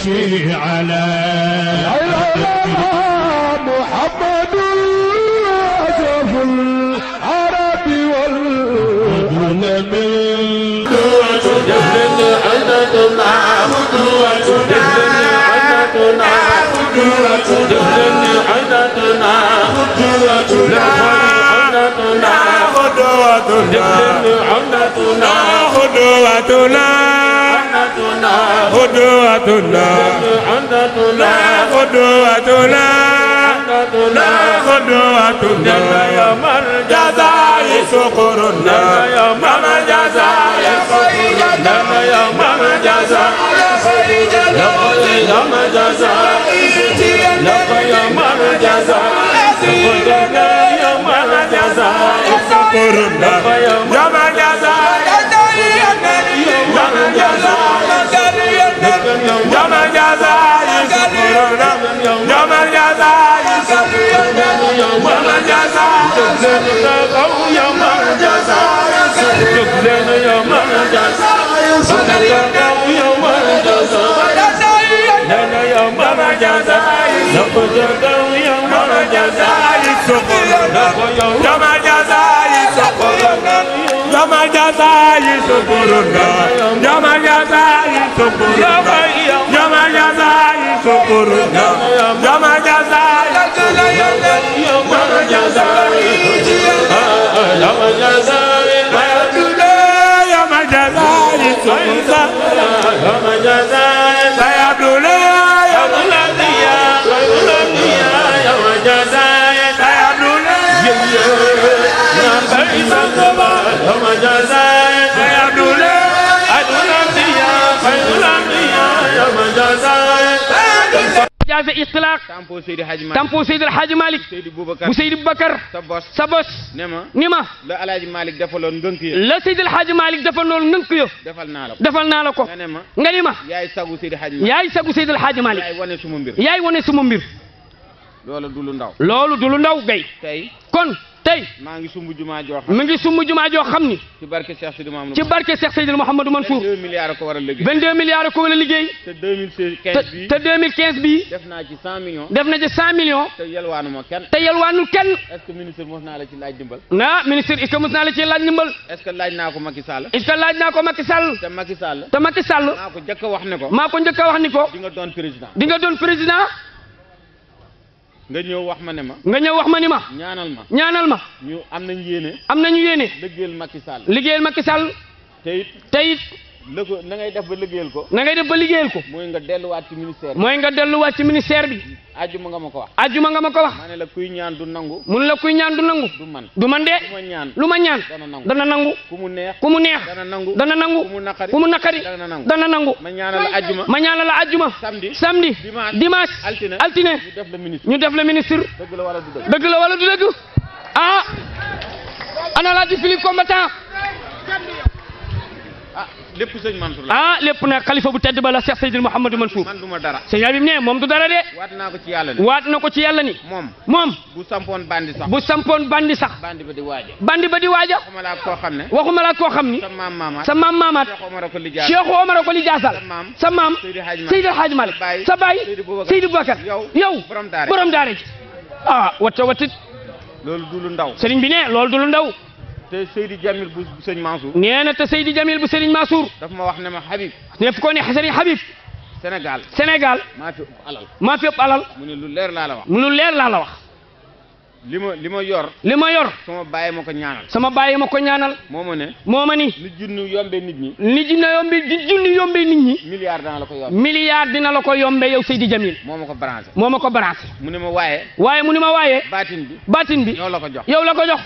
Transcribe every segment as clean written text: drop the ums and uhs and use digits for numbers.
يمشي على محمد أشرف العرب والعالمين جبل عدتنا قدوتنا جبل عدتنا قدوتنا يوم الجزاء سكرنا يوم الجزاء سكرنا يوم الجزاء يوم الجزاء يوم الجزاء يوم الجزاء سكرنا يوم الجزاء jaase itlaq tampo Seydi El Hadji Malick bu Seydi Boubacar sa bos ni ma la Alaaji Malick defaloon ngënk ya la Seydi El Hadji Malick defaloon ngënk yo defal naa la ko nga ni ma yaay sagu Seydi El Hadji Malick yaay sagu Seydi El Hadji Malick yaay wane suma mbir loolu du lu ndaw gay tey kon tey maa ngi sumb jumaa joo xam mi ngi sumb jumaa joo xam ni ci barke Cheikh Seydi Mouhamadou ci barke Cheikh Seydi Mouhamadou Mansour 22 milliards ko war a liggéey 22 milliards ko war a liggéey te 2015 bi te 2015 bi def naa ci 100 millions def na ci 100 millions te yelwaanuma kenn est-ce que ministre mos naa la ci laaj dimbal ministre est-ce que mos naa la ci laaj dimbal est-ce que laaj naa ko Macky Sall te Macky Sall maa ko njëkk a wax ni ko di nga doon président nga ñëw wax ma ni ma ñaanal ma ñu am nañu yéene liggéeyal Macky Sall te it na ngay def ba liggéeyal ko mooy nga delluwaat ci ministère bi ajjuma nga ma ko wax ma ne la kuy ñaan du nangu mun la kuy ñaan du nangu du man de lu ma ñaan dana nangu ku mu neex dana nangu ku mu naqari dana nangu ma ñaanal la ajjuma samedi dimanche altine ñu def la ministre dëgg la wala du dëgg ah ana la di Philippe combattant lépp sëñ Mansour la lépp nag xalifa bu tedd ba la Cheikh Seydil Mouhamadou Mansour man duma dara sëñ Habib ne moom du dara de waat na ko ci yàlla ni moom bu sampoon bandi sax bandi ba di waaja waxuma la koo xam ni sa maam maamaat Cheikh Omar ko li jaasal sa maam Seydi El Hadji Malick sa baay Seydi Boubacar yow borom daara ji watit loolu du lu ndaw sëriñ bi ne loolu du lu ndaw te Seydi Jamil bu sëñ Mansour nee na te Seydi Jamil bu sëriñ Mansour daf ma wax ne ma Habib ne fu ko ne sëriñ Habib Sénégal maa fi ëpp alal mu ne lu leer laa la wax li ma yor sama bàyyi ma ko ñaanal moo ma ni ni junni yombe nit ñi milliard dina la ko yombe yow Seydi Jamil moo ma ko branché mu ne ma waaye baatin bi yow la ko jox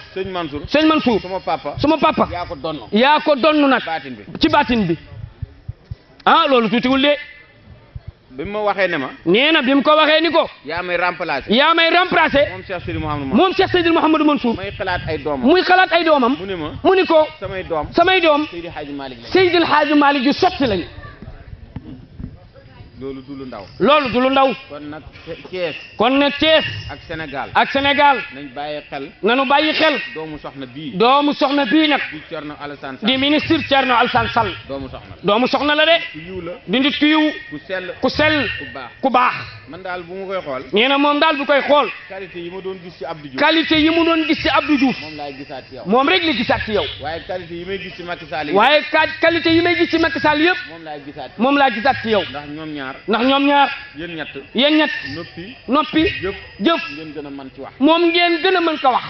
sëñ Mansour suma papa yaa ko donn nag ci baatin bi loolu tuutiwul de bi mu waxee ne ma nee na bi mu ko waxee ni ko yaa may remplacer moom Cheikh Seydil Mouhamadou Mansour muy xalaat ay doomam mu ni ko samay doom Seydil Hadji Malick yu sotti lañu loolu du lu ndaw. loolu du lu ndaw. kon nag Thiès. kon nag Thiès. ak Sénégal. ak Sénégal. nañ bàyyi xel. nanu bàyyi xel. doomu soxna bii. doomu soxna bii nag. di Thierno Alassane Sall. di ministre Thierno Alassane Sall. doomu soxna. doomu soxna la de. ku yiw la. di nit ku yiw. ku sell. ku sell. ku baax. ku baax. man daal bu ma koy xool. nee na moom daal bu koy xool. qualité yi ma doon gis ci Abdou Diouf. qualité yi mu doon gis ci Abdou Diouf. moom laay gisaat ci yow. moom rek la gisaat ci yow. waaye qualité yi may gis ci Macky Sall yi. waaye qualité yi may gis ci Macky Sall yëpp. moom laay gisaat. moom laa gisaat ci yow. ndax ñoom ñaar. ndax ñoom ñaar. yéen ñett. yéen ñett. noppi. jëf. ngeen gën a mën ci wax. moom ngeen gën a mën ko wax.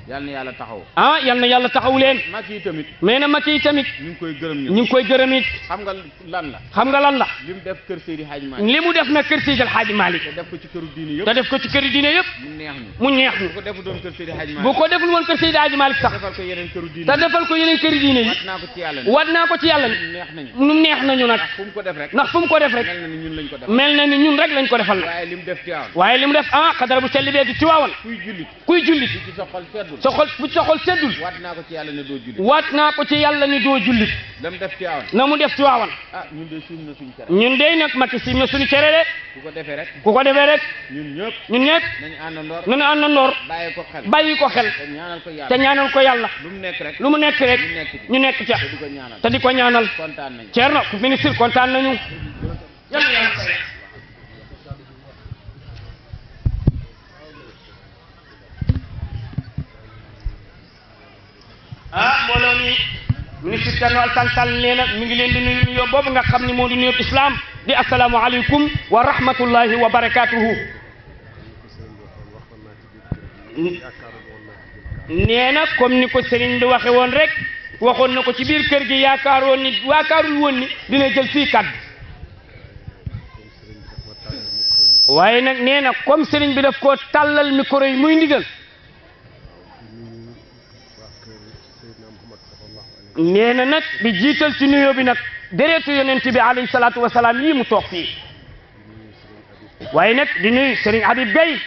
yal na yàlla taxaw. ah yal na yàlla taxaw leen. Macky yi tamit. mais na Macky yi tamit. ñu ngi koy gërëm ñu ngi koy gërëm it. xam nga lan la. xam nga lan la. li mu def kër Seydi Hadji Malick. li mu def nag kër Seydi Hadji Malick. te def ko ci këru diine yëpp. te def ko ci këru diine yëpp. mu neex ñu. mu neex ñu. bu ko defu doon kër Seydi Hadji Malick. bu ko deful woon kër Seydi Hadji Malick sax. defal ko yeneen këru diine. te defal ko yeneen këru diine yi. wat naa ko ci yàlla. wat naa ko ci yàlla. neex nañu. nu neex nañu nag. ndax fu mu ko def rek. ndax fu mu ko def rek. mel na ni ñun lañ ko def. mel na ni ñun rek lañ ko defal nag. waaye li mu def Tiwaawan. waaye li mu def ah xadara bu sell bee ci Tiwaawan. kuy jullit. ci sa xol seddul. sa xol bu sa xol seddul. wat naa ko ci yàlla ne doo jullit. waat naa ko ci yàlla ni doo jullit. la mu def Tiwaawan. na mu def Tiwaawan. ah ñun de siim na suñu cere. ñun de nag Macky siim na suñu cere de. ku ko defee rek. ku ko defee rek. ñun ñëpp. ñun ñëpp. nañu àndandoor. nañu àndandoor. bàyyi ko xel. bàyyi ko xel. te ñaanal ko yàlla. te ñaanal ko yàlla. lu mu nekk rek. lu mu nekk rek. ñu nekk ca. te di ko ñaanal. te di ko ñaanal. kontaan nañu. Thierno ku ministre kontaan nañu. yàlla yàlla fay. ah mbooloo mi ministre Thierno Alassane Sall nee na mi ngi leen di nuyu nuyoo boobu nga xam ni moo di nuyoo islam di asalaamualeykum wa rahmatullahi wa barakaatuhu. nee na comme ni ko Serigne bi waxe woon rek waxoon na ko ci biir kër gi yaakaarul woon ni dina jël fii kàddu waaye nag nee na comme Serigne bi daf koo tàllal micro yi muy ndigal. nee na nag di jiital ci nuyoo bi nag deretu yonent bi alayhi salaatu wa salaam yii mu toog fii waaye nag di nuyu Serigne Habib Gueye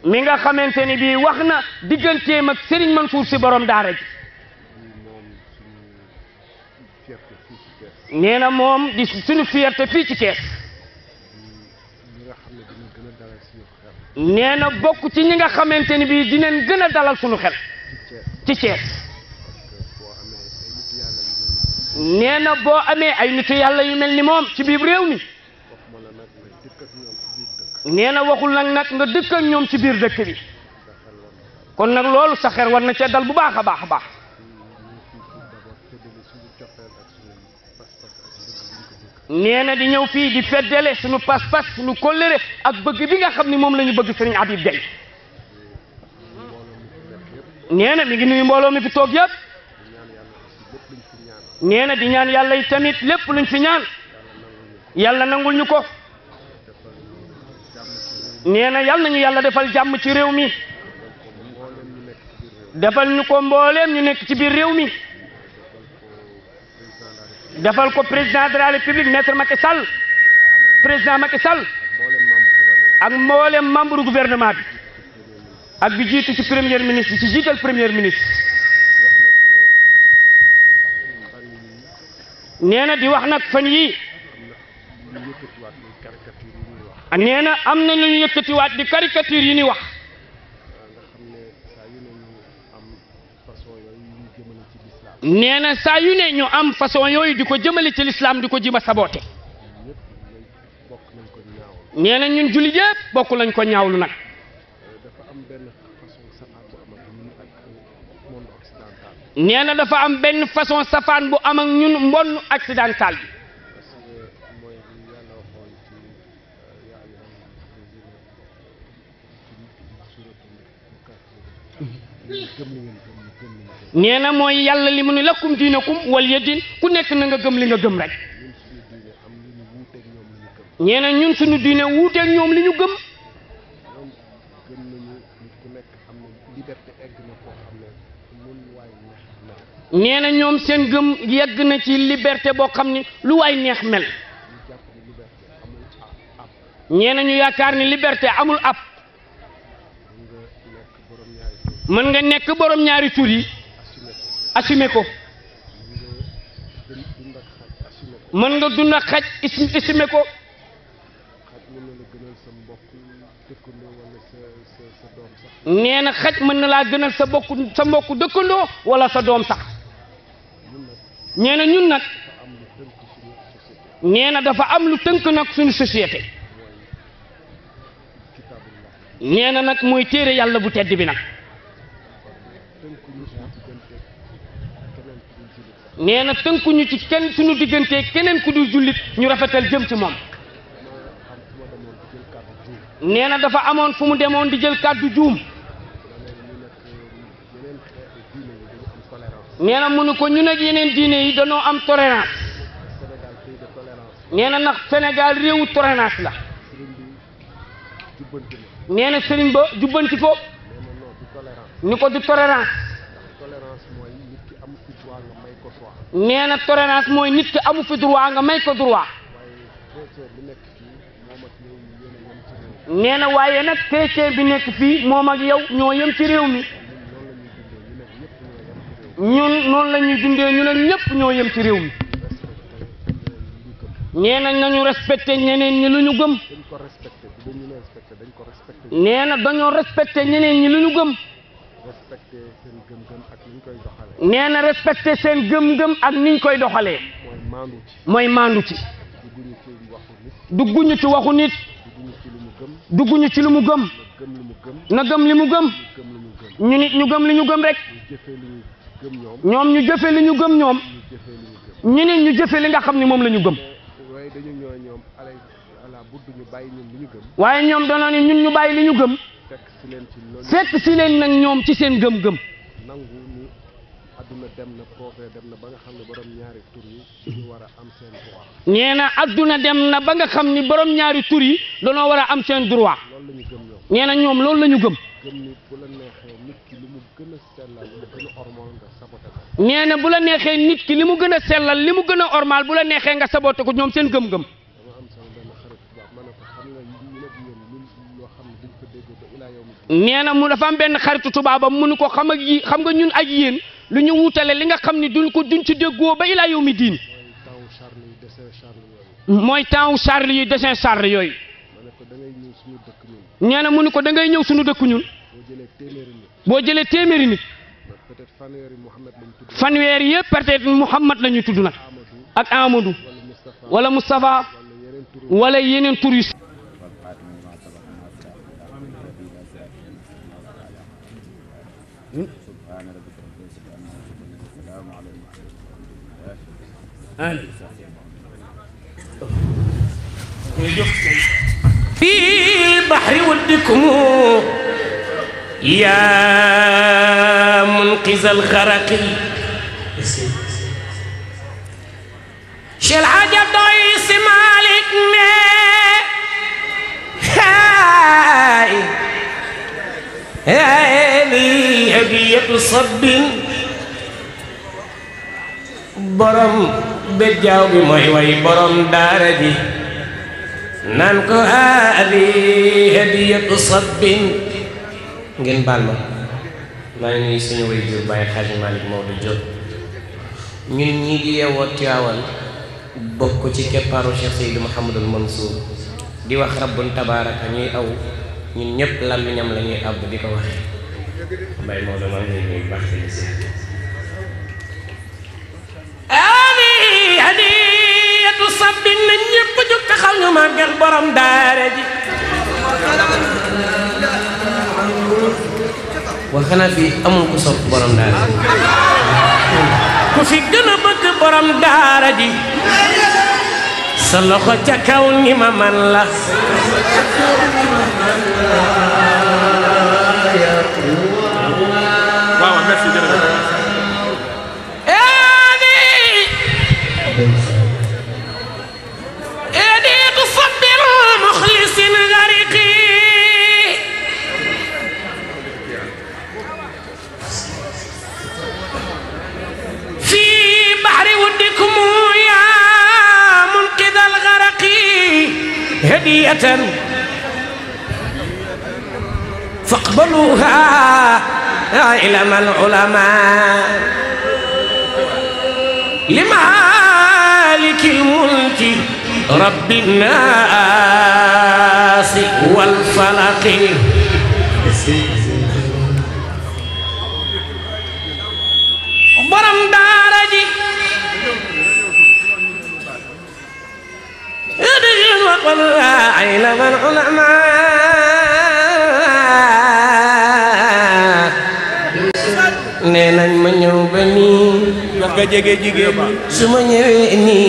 mi nga xamante ni bii wax na digganteem ak Serigne Mansour si borom daara ji nee na moom di suñu fierté fii ci Thiès nee na bokk ci ñi nga xamante ni bii dinañ gën a dalal suñu xel ci Thiès nee na boo amee ay nitu yàlla yu mel ni moom ci biir réew mi nee na waxul nag nga dëkk ak ñoom ci biir dëkk bi kon nag loolu sa xel war na cee dal bu baax a baax a baax nee na di ñëw fii di feddale suñu pas-pas suñu kóllëre ak bëgg bi nga xam ni moom la ñu bëgg Serigne Habib Gueye nee na mi ngi nuyu mbooloo mi fi toog yëpp nee na di ñaan yàlla yi tamit lépp luñ fi ñaan yàlla nangul ñu ko nee na yàlla nañu yàlla defal jàmm ci réew mi defal ñu ko mbooleem ñu nekk ci biir réew mi defal ko président de la république maître Macky Sall président Macky Sall ak mboolem membre du gouvernement bi ak bi jiitu ci premier ministre ci jiital premier ministre nee na di wax nag fan yii nee na am na lu ñu yëkkatiwaat di caricature yi ni wax nee na saa yu ne ñu am façon yooyu di ko jëmale ci l'islam di ko jima saboote nee na ñun jullit yëpp bokk lañ ko ñaawlu nag nee na dafa am benn façon safaan bu am ak ñun mbonn occidental bi nee na mooy yàlla li mu ni lakum diinakum waliya diin ku nekk na nga gëm li nga gëm rek nee na ñun suñu diine wuuteeg ñoom li ñu gëm nee na ñoom seen gëm yegg na ci liberté boo xam ni lu waay neex mel nee na ñu yaakaar ni liberté amul ab mën nga nekk borom ñaari tur yi assumé ko mën nga dund ak xaj estimé ko. nee na xaj mën na laa gënal sa mbokku dëkkandoo wala sa doom sax. nee na ñun nag nee na dafa am lu tënk nag suñu société. nee na nag mooy téere yàlla bu tedd bi nag. nee na tënkuñu ci kenn suñu diggante keneen ku dul jullit ñu rafetal jëm ci moom. nee na dafa amoon fu mu demoon di jël kàddu juum. nee na mu ne ko ñun ak yeneen diine yi dañoo am tolérance. nee na ndax Sénégal réewu tolérance la. nee na sëriñ ba jubbanti ko ni ko du tolérance. nee na tolérance mooy nit ki amu fi droit nga may ko droit. nee na waaye nag chrétien bi nekk fii moom ak yow ñoo yem ci réew mi. ñun noonu la ñuy dundee ñu ne ñëpp ñoo yem ci réew mi. nee na nañu respecté ñeneen ñi lu ñu gëm. nee na dañoo respecté ñeneen ñi lu ñu gëm. nee na respecté seen gëm-gëm ak niñ koy doxalee. mooy maandu ci. dugguñu ci waxu nit. dugguñu ci lu mu gëm. na gëm li mu gëm. ñu nit ñu gëm li ñu gëm rek. ñoom ñu jëfe li ñu gëm ñoom. ñu nit ñu jëfe li nga xam ne moom la ñu gëm. waaye ñoom doona ni ñun ñu bàyyi li ñu gëm. fekk si leen nag ñoom ci seen gëm-gëm. nee na adduna dem na ba nga xam ni borom ñaari tur yi dañoo war a am seen droit. nee na ñoom loolu la ñu gëm. nee na bu la neexee nit ki li mu gën a sellal li mu gën a ormal bu la neexee nga saboté ko ñoom seen gëm-gëm. nee na mu dafa am benn xaritu tubaabam mu nu ko xam nga ñun ak yéen lu ñu wutale li nga xam ni duñ ci déggoo ba ilaa yawmi diin. mooy temps Charles yi dessin Charles yooyu. nee na mu ni ko da ngay ñëw suñu dëkk ñun. boo jëlee téeméeri nit. fanweeri yëpp peut-être Muhammad la ñuy tudd nag. ak Amadou. wala Moustapha. wala yeneen tur yu. في بحر ودكم يا منقذ الغرق شل عجب ضيس مالك هذه هدية صب برم بجاو بموي وي برم دارجي نانكو هذه هدية صب ngeen baal ma maa ngi nuyu suñu waajur Baye Xaaji Malick Maodo Diop ñun ñii di yeewoo Tiwaawan bokk ci keppaaru Cheikh Seydou Mouhamadul Mansour di wax rabbun tabaaraka ñuy aw ñun ñëpp làmmiñam la ñuy àbb di ko waxee Baye Maodo maa ngi nuyu baax ci si hadiyatu sabbin na ñëpp jóg taxaw ñu màggal borom daara ji wax xanaa fii amul ku sopp borom daara ji ku fi gën a bëgg borom daara ji sa loxo ca kaw ni ma man la waaw merci jërëjëf هدية فاقبلوها علم العلماء لمالك الملك mulk rabbin naas wal falaq borom daara ji علم العلماء نينا ما ñew ba ni nga jege jigéen su ma ñewé ni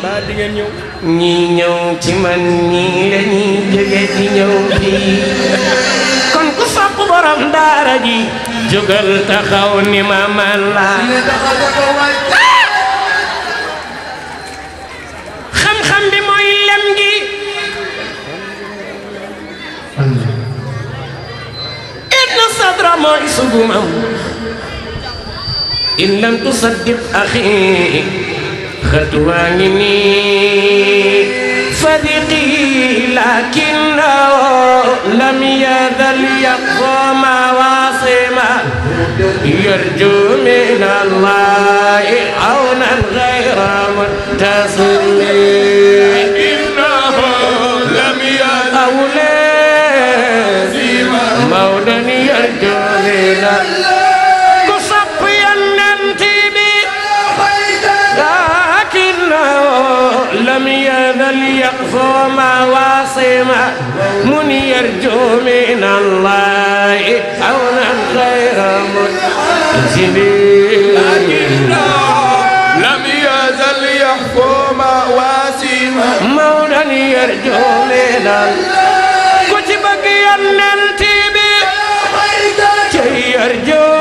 ba di ngeen ñew ñi ñew ci man ñi lañi jege di ñew fi kon ku sopp borom daara ji jógal taxaw ni ma man la xam-xam bi mooy lem gi inna sadra mooy sugumam in lam tusaddiq axi xatuwaangi ni fadiqi lakinnahu lam yazal yaqfa mawasima yarju min allahi awnan ghayra muttasim innahu lam yazal mawdan yarju min لم يزل يقفو مواصما من يرجو من الله عونا غير متزلين لم يزل يقفو مواسما مولا يرجو من الله كتب قيانا تبي يرجو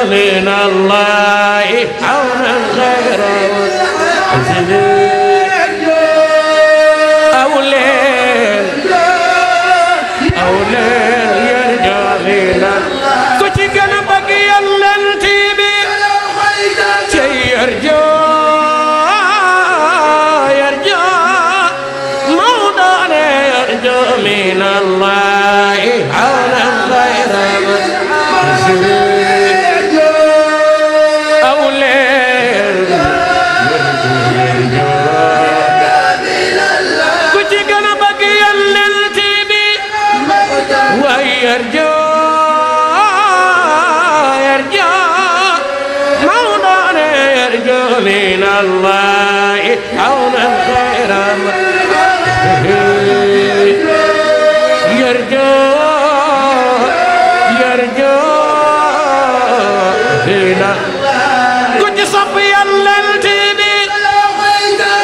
من الله عونا غير أولين يرجع لنا كنت كان بقي اللنتيبي يرجع موضعنا يرجع من الله عونا غير من الله عونا غير يرجو هنا كنت صبيا للتبي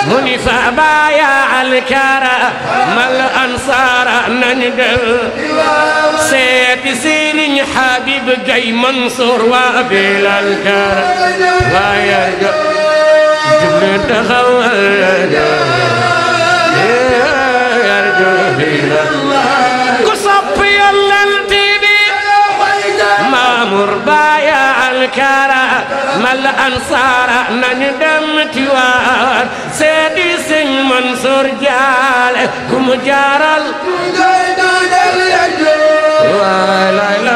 منف بايا الكرى ما الأنصار نندل سيد سيرين حبيب جاي منصور وابل الكرى ويرجو جبل تخول يرجو بنا كصبي اللنتبي مامور بايا الكرى ما الأنصار نندم تيوار سيدي سن منصور جال كم جارل لا لا لا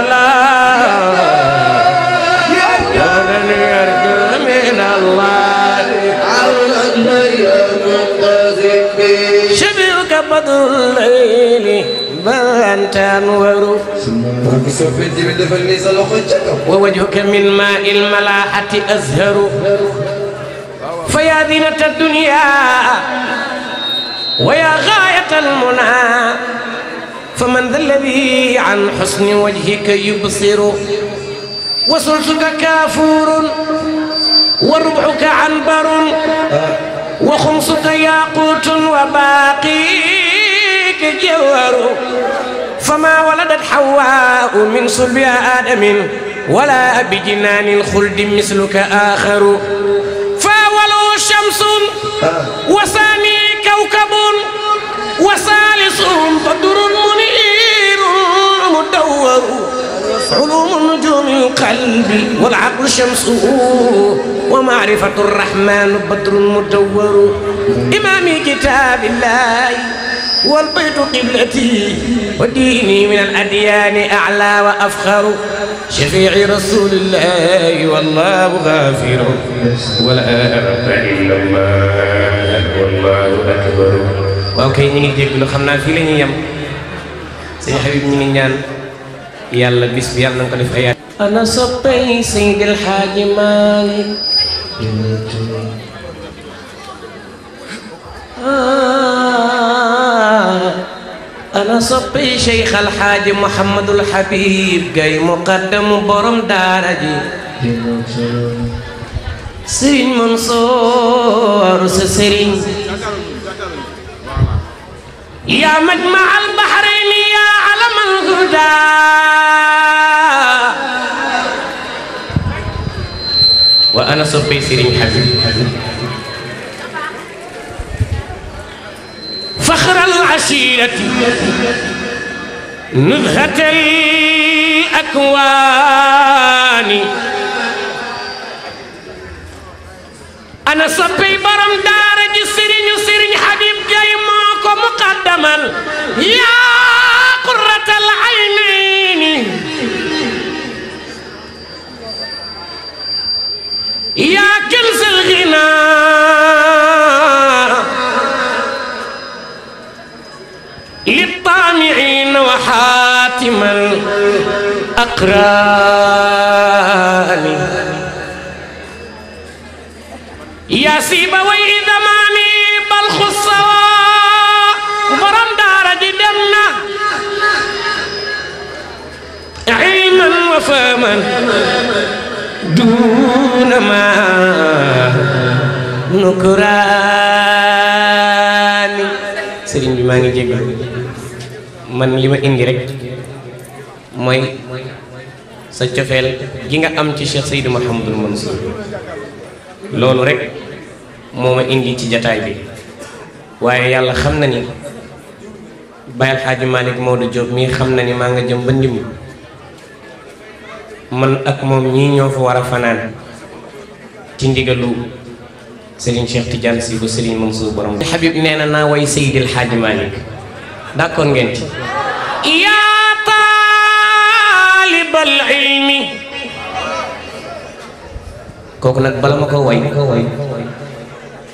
يرجو من الله شبيك بدر الليل بانت انور ووجهك من ماء الملاحة أزهر فيا زينة الدنيا ويا غاية المنى فمن ذا الذي عن حسن وجهك يبصر وصلتك كافور وربعك عنبر وخمسك ياقوت وباقيك جوهر فما ولدت حواء من صلب آدم ولا بجنان الخلد مثلك آخر فأوله شمس وثاني كوكب وثالثهم بدر منير مدور علوم نجوم القلب والعقل شمسه ومعرفة الرحمن بدر مدور إمامي كتاب الله والبيت قبلتي وديني من الأديان أعلى وأفخر شفيع رسول الله والله غافر ولا إله إلا الله والله أكبر. وأوكي نيجي ديغلو خمنا في لي نيام سي حبيب ني ñaan yalla bis bi yalla nang ko def ay ana soppay Seydi El Hadji Malick أنا صبي شيخ الحاج محمد الحبيب جاي مقدم برم دارجي سرين منصور سسرين يا مجمع البحرين يا علم الهدى وأنا صبي سرين حبيب فخر العشيرة نزهة الأكوان أنا صبي برم دارج سرين حبيب جاي ماكو مقدما يا قرة العينين يا كنز الغنى للطامعين وحاتم الأقران يا سيبوي ذماني بلخ الصواء برم دارج دمنا علما وفهما دون ما نكران سيرين بي ماغي جيغال man li ma indi rek mooy sa cofeel gi nga am ci Cheikh Seydou Mouhamadul Mansour loolu rek moo ma indi ci jataay bi waaye yàlla xam na ni Baye El Hadji Malick Maodo Diop mii xam na ni maa nga jëm ba ndim man ak moom ñii ñoo fa war a fanaan ci ndigalu Serigne Cheikh Tidiane Sy bu Serigne Mansour borom Habib nee na naa way Seydi El Hadji Malick d'accord ngeen ci ya talibal ilmi kooku nag bala ma ko way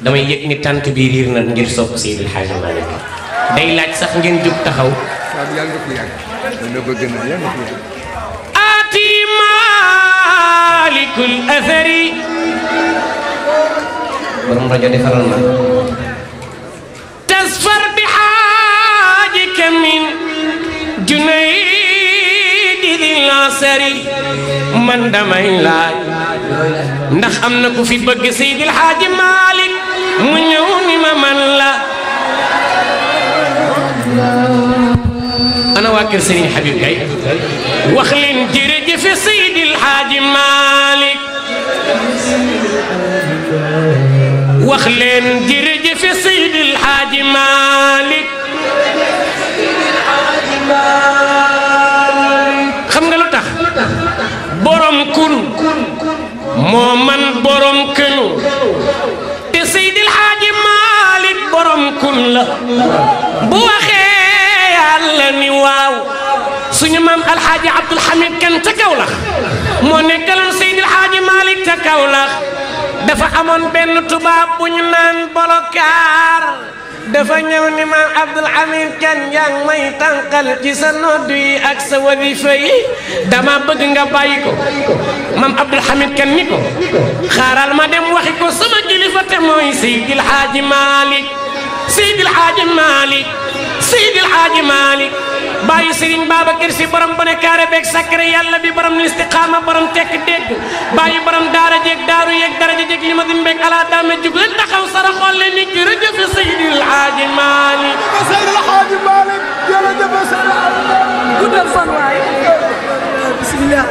damay yëg ni tànt bi riir na ngir sopp Seydi El Hadji Malick day laaj sax ngeen jóg taxaw ati malikul athari borom rajo defaral ma tasfar bi من جنيد الناصري من دمي لاي ndax am na ku fi bëgg Seydi El Hadji Malick mu ñëw ni ma man la ana waa kër Serigne Habib Gaye wax leen jërëjëf Seydi El Hadji Malick wax leen jërëjëf Seydi El Hadji Malick xam nga lu tax borom kun moo man borom kënu te Seydi El Hadji Malick borom kun la bu waxee yàlla ni waaw suñu maam Alxaaji Abdul Hamid Kan ca Kawlax moo nekkaloon Seydi El Hadji Malick ca Kawlax dafa amoon benn tubaab bu ñu naan bolokaar dafa ñëw ni maam Abdul Hamid Kan yaa ngi may tànqal ci sa noddu yi ak sa wadifa yi dama bëgg nga bàyyi ko maam Abdul Hamid Kan ni ko xaaral ma dem waxi ko sama kilifa te mooy Seydi El Hadji Malick Seydi El Hadji Malick Seydi El Hadji Malick bàyyi Serigne Babacar Sy borom bone kaare beeg sakre yàlla bi borom listiqaama borom tekk dégg bàyyi borom daara jeeg daaru yeeg daraja jeeg li ma din beeg ala daame jug leen taxaw sara xool leen ni jërëjëf Seydi El Hadji Malick Seydi El Hadji Malick jërëjëf Seydi El Hadji Malick guddal fan waay bismillah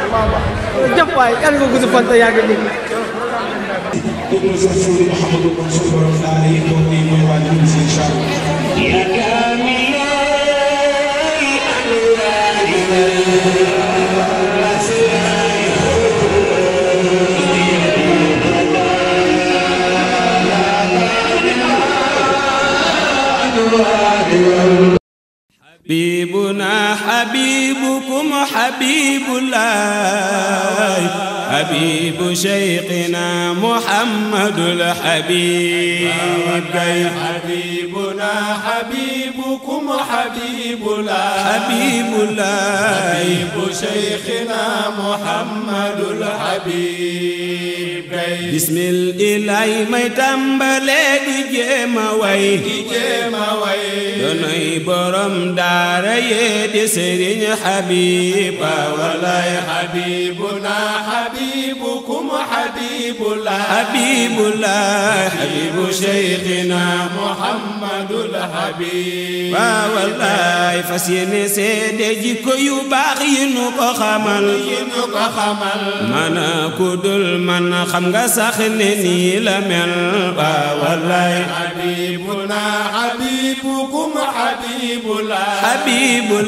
jëf waay yàlla nga gudd fan te yàgg ni حبيبنا حبيبكم حبيب الله حبيب شيخنا محمد الحبيب حبيبنا حبيبكم حبيب الله حبيب شيخنا محمد الحبيب بسم الله ما تمبلي دي جيما واي دوناي بروم دارا يدي سيرين حبيب والله حبيبنا حبيبكم حبيب الله حبيب شيخنا محمد الحبيب والله فاسيني سيدي جيكو يو باخ ينو كو خمال مانا كودول من خمغا sax ne nii la mel wallaay حبيبنا حبيبكم حبيب الله حبيب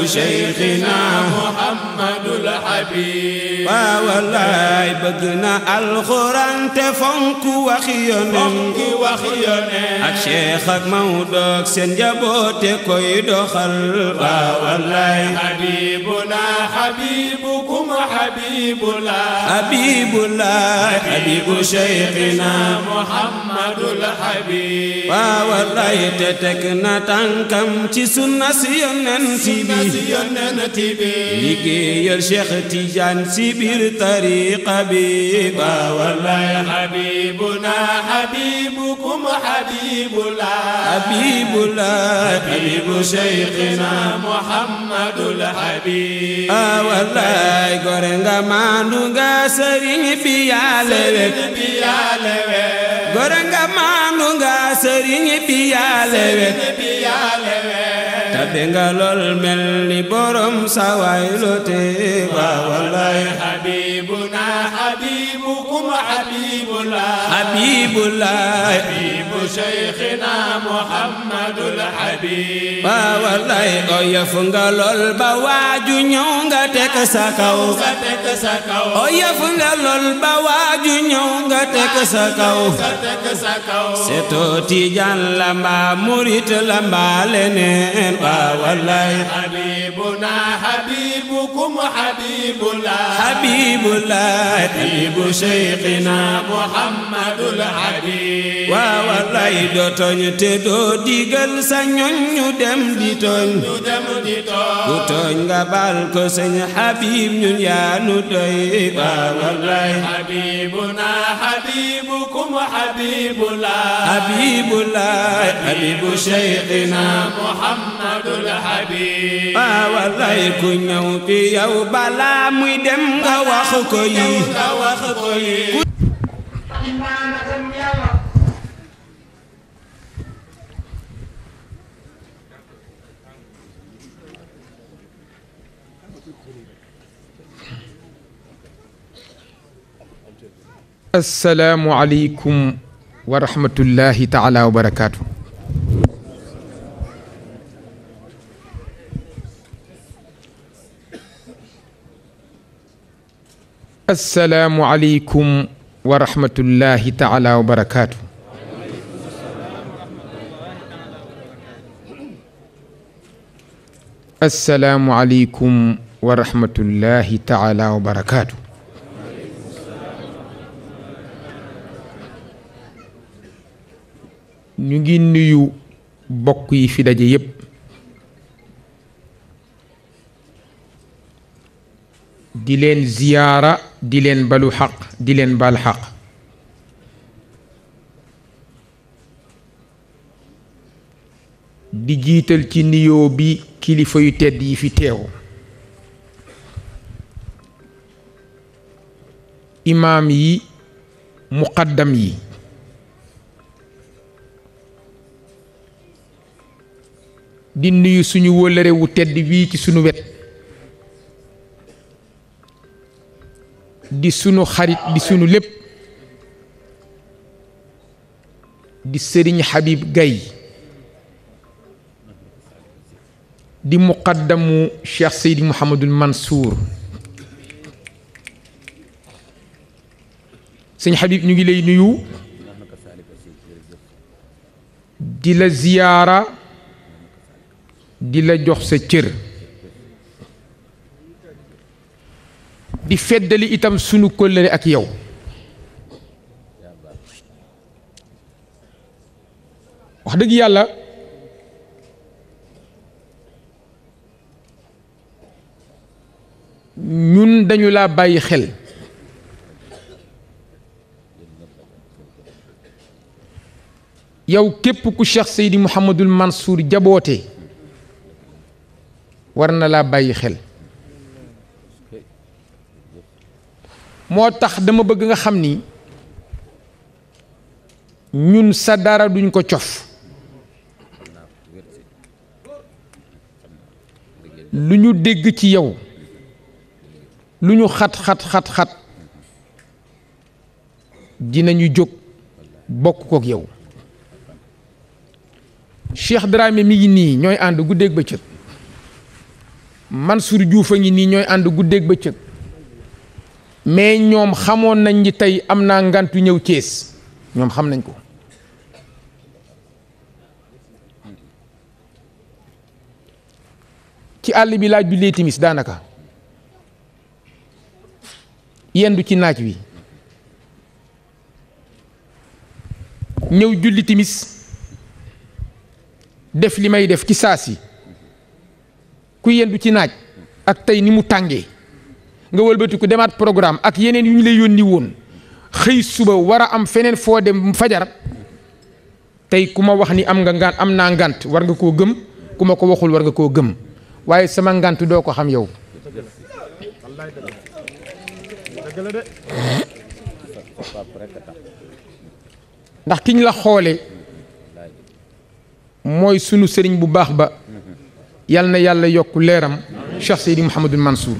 شيخنا محمد الحبيب والله bëgna alxuraan te fonk wax yonent ak Cheikh ak Maodo ak seen jaboote koy doxal wallaay حبيبنا حبيبكم حبيب الله حبيب شيخنا محمد الحبيب والله تتكنا تنكم ci sunna si yonent bi liggéeyal Cheikh Tidiane si biir tariqa bi والله حبيبنا حبيبكم حبيب الله حبيب شيخنا محمد الحبيب والله gorenga manduga sëriñ bi yalewe gorenga manduga sëriñ bi yalewe tabe nga lol mel ni borom saway lote والله حبيبنا حبيبكم حبيب الله حبيب شيخنا محمد الحبيب والله oyef nga lol ba waaju ñëw nga tek sa kaw oyef nga lol ba waaju ñëw nga tek sa kaw seto Tijaan la mbaa murit la mbaa leneen والله حبيبنا حبيبكم حبيب الله حبيب شيخنا محمد الحبيب والله do tooñ te do digal sa ñoñ ñu dem di tooñ ku tooñ nga baal ko sëñ Habib ñun yaa nu doy والله حبيبنا حبيبكم حبيب الله حبيب شيخنا محمد الحبيب والله ku ñëw fi yow balaa muy dem nga wax ko yi السلام عليكم ورحمة الله تعالى وبركاته. السلام عليكم ورحمة الله تعالى وبركاته. السلام عليكم ورحمة الله تعالى وبركاته. ñu ngi nuyu bokk yi fi daje yépp di leen ziyaara di leen balu xaq di leen bal xaq di jiital ci nuyoo bi kilifa yu tedd yi fi teew imaam yi muqaddam yi di nuyu suñu wóllëre wu tedd wii ci suñu wet di sunu xarit di sunu lépp di sëriñ Habib Gaye di muqaddamu Cheikh Seydi Mouhamadul Mansour sëñ Habib ñu ngi lay nuyu di la ziyaara di la jox sa cër di feddali itam sunu kóllëre ak yow wax dëgg yàlla ñun dañu laa bàyyi xel yow képp ku Cheikh Seydi Mouhamadul Mansour jaboote war na laa bàyyi xel moo tax dama bëgg nga xam ni ñun sa dara duñ ko cof lu ñu dégg ci yow lu ñu xat dinañu jóg bokk kook yow Cheikh Dramé mi ngi nii ñooy ànd guddeeg bëccëg Mansour Diouf a ngi nii ñooy ànd guddeeg bëccëg mais ñoom xamoon nañ ni tey am naa ngantu ñëw Thiès ñoom xam nañ ko ci àll bi laa jullee timis daanaka yendu ci naaj wi ñëw julli timis def li may def ci saasi ku yendu ci naaj ak tey ni mu tàngee nga wëlbatiku demaat programme ak yeneen yu ñu lay yónni woon xëy suba war a am feneen foo dem fajar tey ku ma wax ni am naa ngant war nga koo gëm ku ma ko waxul war nga koo gëm waaye sama ngant doo ko xam yow ndax kiñ la xoole mooy sunu sëriñ bu baax ba yal na yàlla yokk leeram Cheikh Seydi Mouhamadul Mansour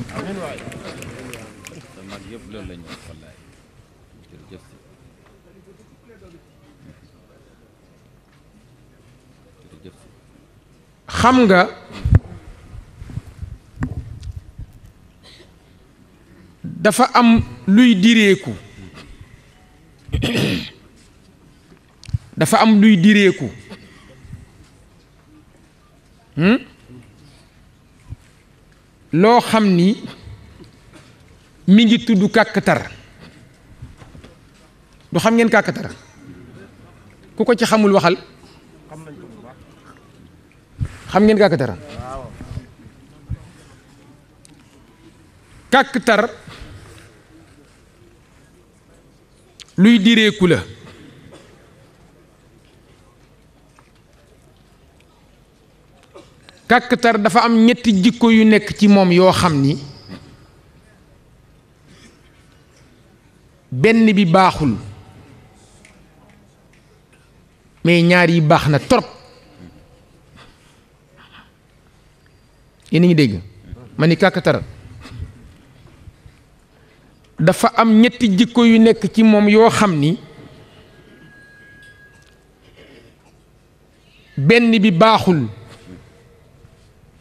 xam nga dafa am luy direeku dafa am luy direeku loo xam ni mi ngi tudd kàkkatar du xam ngeen kàkkatar ku ko ci xamul waxal xam ngeen kàkkatar kàkkatar luy direeku la kàkkatar dafa am ñetti jikko yu nekk ci moom yoo xam ni benn bi baaxul mais ñaar yi baax na trop yéen a ngi dégg ma ni kàkkatar dafa am ñetti jikko yu nekk ci moom yoo xam ni benn bi baaxul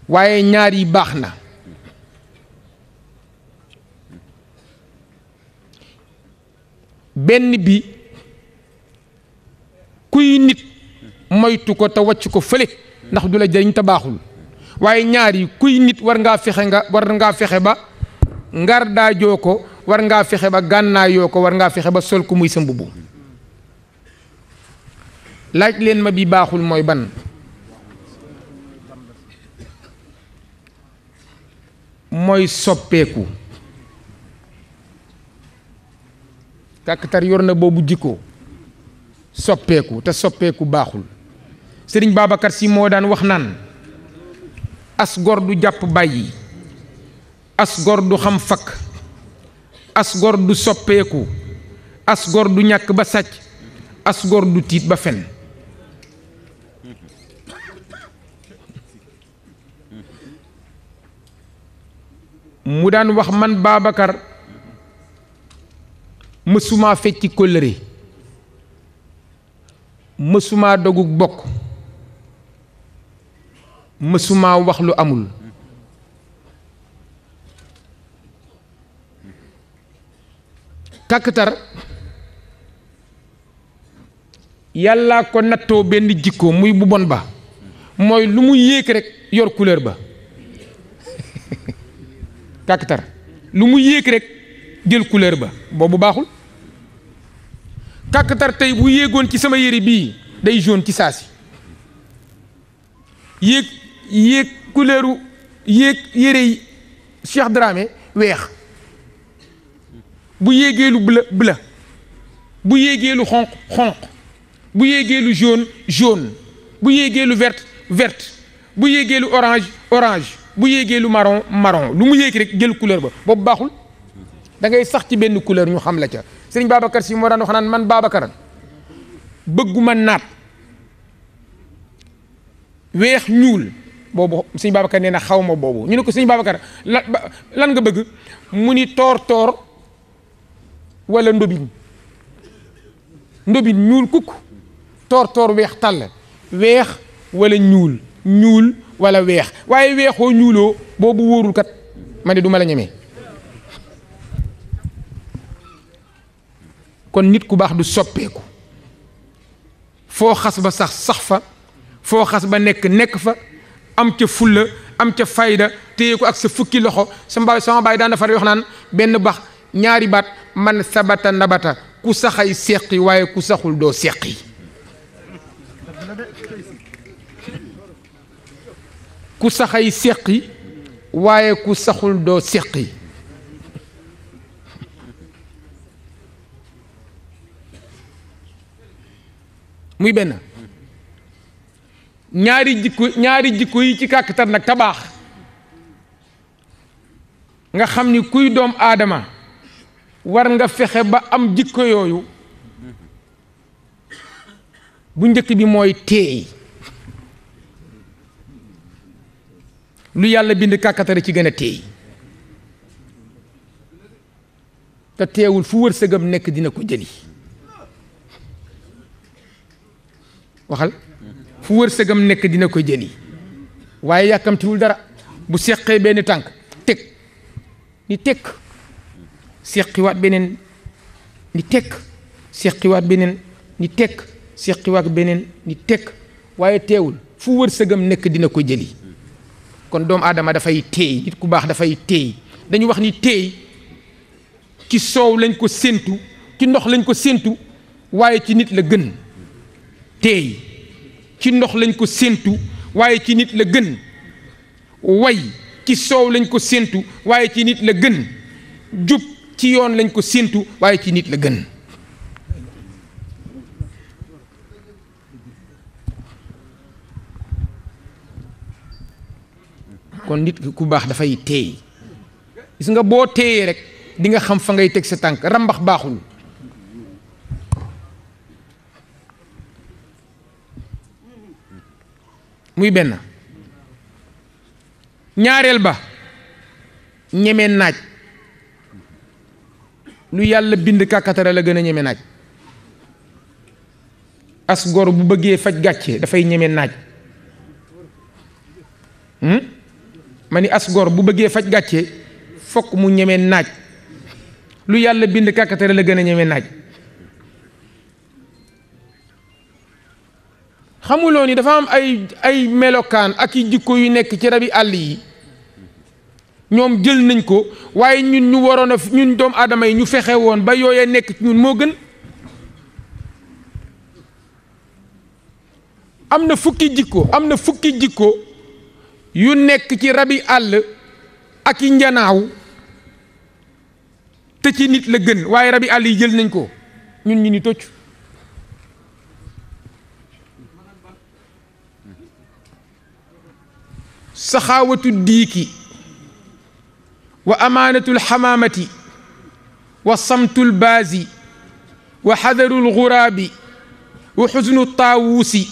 waaye ñaar yi baax na benn bi kuy nit moytu ko te wàcc ko fële ndax du la jëriñ te baaxul waaye ñaar yi kuy nit war ngaa fexe ba ngar daajoo ko war ngaa fexe ba gànnaayoo ko war ngaa fexe ba sol ko muy sa mbubb laaj leen ma bi baaxul mooy ban mooy soppeeku kàkkatar yor na boobu jikko soppeeku te soppeeku baaxul sëriñ Babacar Si moo daan wax naan as gor du jàpp bàyyi as gor du xam fakk as gor du soppeeku as gor du ñàkk ba sàcc as gor du tiit ba fen mu daan wax man Babacar mësumaa fecci kóllëre mësumaa dogug bokk mësumaa wax lu amul kàkkatar yàlla ko nattoo benn jikko muy bu bon ba mooy lu mu yéeg rek yor couleur ba kàkkatar lu mu yéeg rek jël couleur ba boobu baaxul. kàkkatar tey bu yéegoon ci sama yére bii day jaune ci saasi yéeg couleuru yéeg yére yi Cheikh Dramé weex bu yéegee lu bleu bu yéegee lu xonq bu yéegee lu jaune bu yéegee lu vert bu yéegee lu orange bu yéegee lu marron lu mu yéeg rek jël couleur ba boobu baaxul. da ngay sax ci benn couleur ñu xam la ca sëriñ Babacar Si moo daan wax naan man Babacar bëgguma naat weex ñuul boobu sëriñ Babacar nee na xaw ma boobu ñu ne ko sëriñ Babacar lan nga bëgg mu ni toor wala ndobin ñuul kukk toor weex tàll weex wala ñuul wala weex waaye weexoo ñuuloo boobu wóorul kat ma ne du ma la ñemee. kon nit ku baax du soppeeku foo xas ba sax fa foo xas ba nekk fa am ca fulla am ca fayda téye ko ak sa fukki loxo sama baay daan dafa wax naan benn bax ñaari baat man sabata nabata ku saxay seqi waaye ku saxul doo seqi ku saxay seqi waaye ku saxul doo seqi muy benn ñaari jikko yi ci kàkkatar nag tabaax nga xam ni kuy doom aadama war nga fexe ba am jikko yooyu bu njëkk bi mooy teey lu yàlla bind kàkkatar ci gën a teey te teewul fu wërsëgam nekk dina ko jëli waxal fu wërsëgam nekk dina ko jëli waaye yàkkamtiwul dara bu seqee benn tànk teg ni tekk seqiwaat beneen ni tekk seqiwaat beneen ni tekk seqiwaat beneen ni tekk waaye teewul fu wërsëgam nekk dina ko jëli kon doomu aadama dafay teey nit ku baax dafay teey dañu wax ni teey ci soow lañ ko séentu ci ndox lañ ko séentu waaye ci nit la gën teey ci ndox lañ ko séentu waaye ci nit la gën way ci soow lañ ko séentu waaye ci nit la gën jub ci yoon lañ ko séentu waaye ci nit la gën kon nit ku baax dafay teey gis nga boo teeyee rek di nga xam fa ngay teg sa tànk rambax baaxul muy benn ñaareel ba ñeme naaj lu yàlla bind kàkkatara la gën a ñeme naaj as gor bu bëggee faj gàcce dafay ñeme naaj ma ni as gor bu bëggee faj gàcce fokk mu ñeme naaj lu yàlla bind kàkkatara la gën a ñeme naaj xamuloo ni dafa am ay melokaan ak i jikko yu nekk ci rabi àll yi ñoom jël nañ ko waaye ñun ñu waroon a ñun doomu aadama yi ñu fexe woon ba yooyee nekk ci ñun moo gën am na fukki jikko yu nekk ci rabi àll ak i njanaaw te ci nit la gën waaye rabi àll yi jël nañ ko ñun ñu ni tocc saxaawatu diiki wa amaanatul xamaamati wa samtul baazi wa xadarul guraabi wa xusnu taawuusi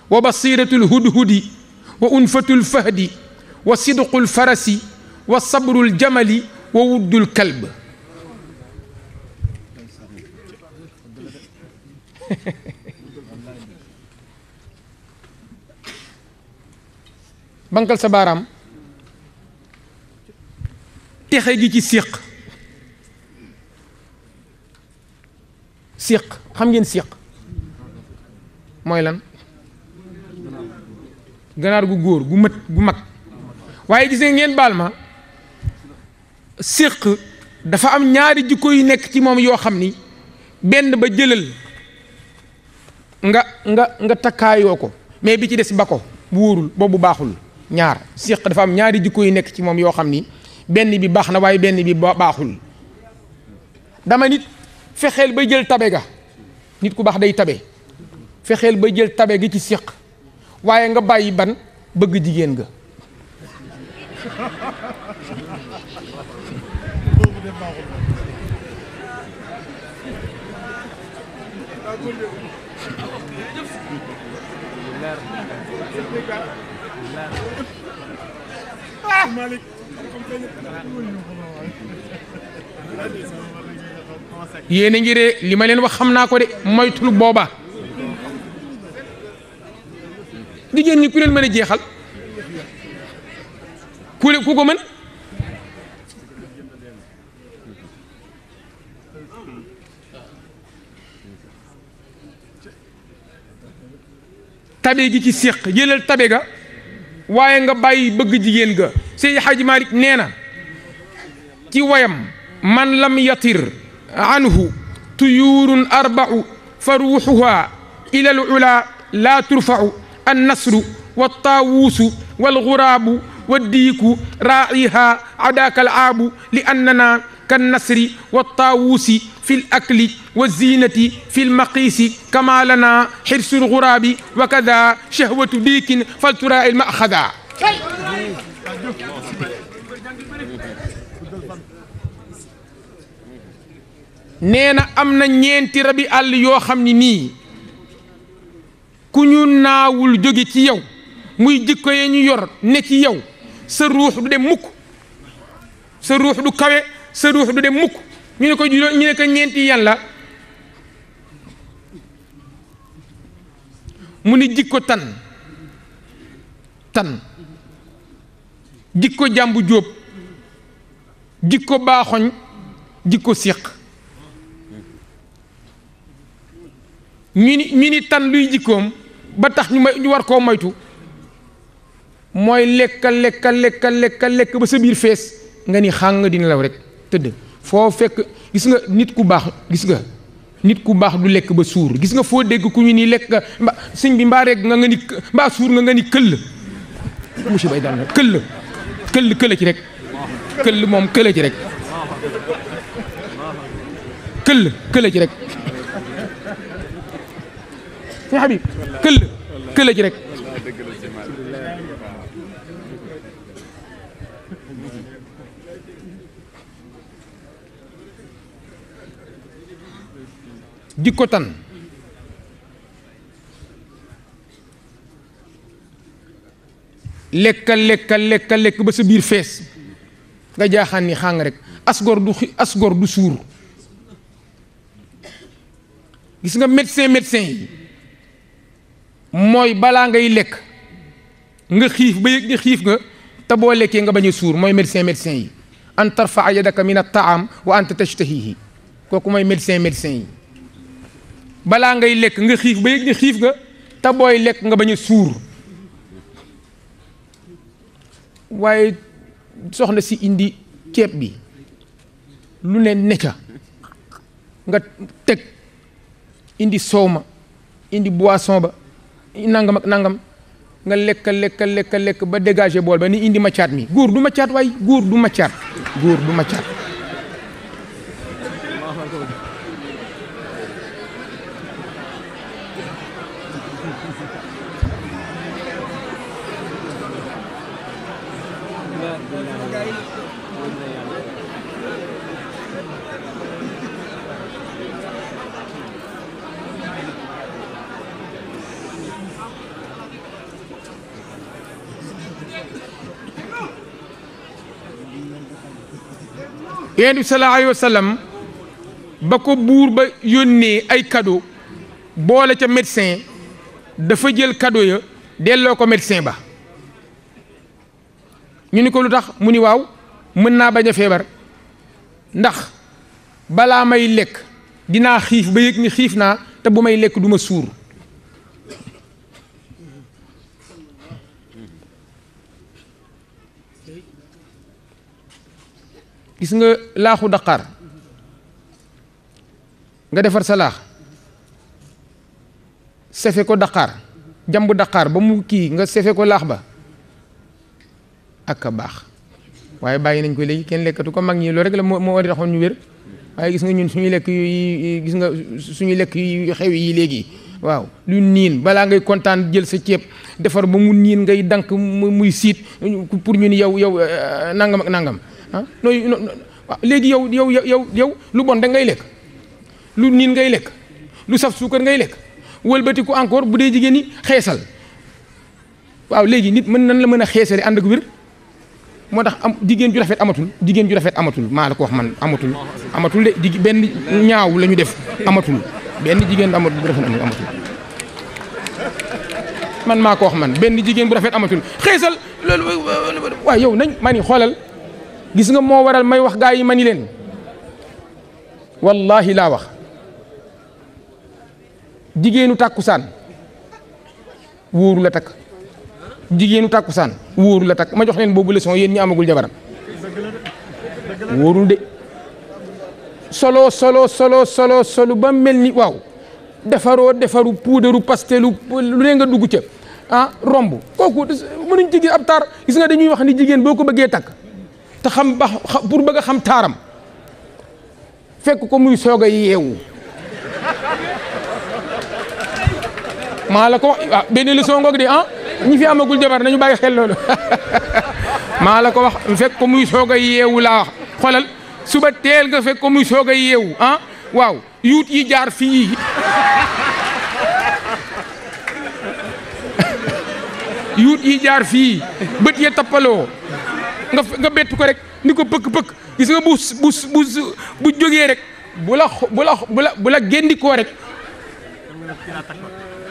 wa basiratul hudhudi wa unfatul fahdi wa sidqul farasi wa sabrul jamali wa wuddul kalb bankal sa baaraam texe gi ci séq xam ngeen séq mooy lan ganaar gu góor gu mët gu mag waaye gis ngeen baal ma séq dafa am ñaari jikko yu nekk ci moom yoo xam ni benn ba jëlal nga takkaayoo ko mais bi ci des ba ko bu wóorul boobu baaxul ñaar séq dafa am ñaari jikko yu nekk ci moom yoo xam ni benn bi baax na waaye benn bi baaxul dama nit fexeel ba jël tabe ga nit ku baax day tabe fexeel ba jël tabe gi ci séq waaye nga bàyyi ban bëgg jigéen ga yéen a ngi ree li ma leen wax xam naa ko de moytul booba jigéen ñi ku leen mën a jeexal ku ko mën tabe gi ci séq jëlal tabe ga waaye nga bàyyi bëgg jigéen ga Seydi Hadji Malick nee na ci wayam man lam yatir anhu tuyurun arba'u fa ruuxuha ila al ula la turfa'u النسر والطاووس والغراب والديك راعيها عداك العاب لأننا كالنسر والطاووس في الأكل والزينة في المقيس كما لنا حرص الغراب وكذا شهوة ديك فلتراعي المأخذا نينا أمنا ñeenti rabi àll yoo xam ni nii ku ñu naawul jóge ci yow muy jikko ye ñu yor ne ci yow sa ruux du dem mukk sa ruux du kawe sa ruux du dem mukk ñu ne ko ñeenti yan la mu ni jikko tan jikko jàmbu jóob jikko baaxoñ jikko séq ñu ni tan luy jikkoom ba tax ñu war koo moytu mooy lekk ba sa biir fees nga ni xàng dina law rek tëdd foo fekk gis nga nit ku baax du lekk ba suur gis nga foo dégg ku ñu ni lekk nga sëñ bi mbaa rek nga ni mbaa suur nga ni këll monsieur bay daan këll ci rek këll moom këll ci rek këll ci rek sëñ Habib këll ci rek jikko tan lekk ba sa biir fees nga jaaxaan ni xàng rek asgor du suur gis nga médecin yi mooy balaa ngay lekk nga xiif ba yëg ni xiif nga te boo lekkee nga bañ a suur mooy médecin yi an tarfaa yadaka min at-taam wa anta tashtahihi kooku mooy médecin yi balaa ngay lekk nga xiif ba yëg ni xiif nga te booy lekk nga bañ a suur waaye soxna si indi ceeb bi lu ne necca nga teg indi soow ma indi boisson ba nangam ak nangam nga lekk ba dégager bool ba ni indi macaat mi góor du macaat waaye góor du macaat Yonent bi sallallahu alayhi wa sallam ba ko buur ba yónnee ay cadeau boole ca médecin dafa jël cadeau ya delloo ko médecin ba ñu ni ko lu tax mu ni waaw mën naa bañ a feebar ndax balaa may lekk dinaa xiif ba yëg ni xiif naa te bu may lekk du ma suur gis nga laaxu daqaar nga defar sa laax sefe ko daqaar jambu daqaar ba mu kii nga sefe ko laax ba ak a baax waaye bàyyi nañ ko léegi kenn lekkatu ko mag ñi loolu rek la moo war a taxoon ñu wér waaye gis nga ñun suñuy lekk yi gis nga suñuy lekk yu xew yi léegi waaw lu niin balaa ngay kontaan jël sa ceeb defar ba mu niin ngay dank muy siit pour ñu ni yow nangam ak nangam ah nooy waaw léegi yow lu bon da ngay lekk lu niin ngay lekk lu saf suukar ngay lekk wëlbati ko encore bu dee jigéen ñi xeesal waaw léegi nit mën nan la mën a xeesale ànd ak wér moo tax am jigéen ju rafet amatul maa la ko wax man amatul de benn ñaaw la ñu def amatul benn jigéen bu rafet amatul man maa ko wax man benn jigéen bu rafet amatul xeesal loolu waaye yow nañ ma ni xoolal gis nga moo waral may wax gaa yi ma ni leen wallahi laa wax jigéenu tàkkusaan wóoru la takk jigéenu tàkkusaan wóoru la takk ma jox leen boobu leçon yéen ñi amagul jabaram wóorul de solo ba mel ni waaw defaru puudaru pastelu lu ne nga dugg ca ah romb kooku mënuñ jigéen ab taar gis nga dañuy wax ni jigéen boo ko bëggee takk te xam ba pour bëgg a xam taaram fekk ko muy soog a yeewu maa la ko wax benn leçon ngoog de ah ñi fi amagul jabar nañu bàyyi xel loolu maa la ko wax fekk ko muy soog a yeewu laa wax xoolal suba teel nga fekk ko muy soog a yeewu ah waaw yuut yi jaar fii yuut yi jaar fii bët ya tappaloo nga bett ko rek ni ko pëkk gis nga bu jógee rek bu la géndikoo rek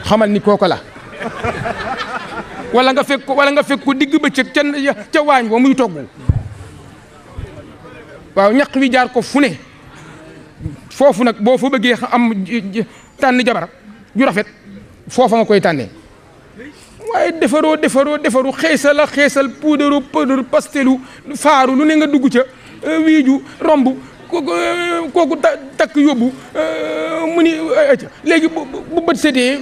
xamal ni kooko la wala nga fekk ko digg bëccëg ca waañ wa muy togg waaw ñaq wi jaar ko fu ne foofu nag boo fa bëggee am tànn jabar ju rafet foofa nga koy tànnee waaye defaru xeesal puudaru pastelu faaru lu ne nga dugg ca wiiju romb kooku takk yóbbu mu ni léegi bu bët setee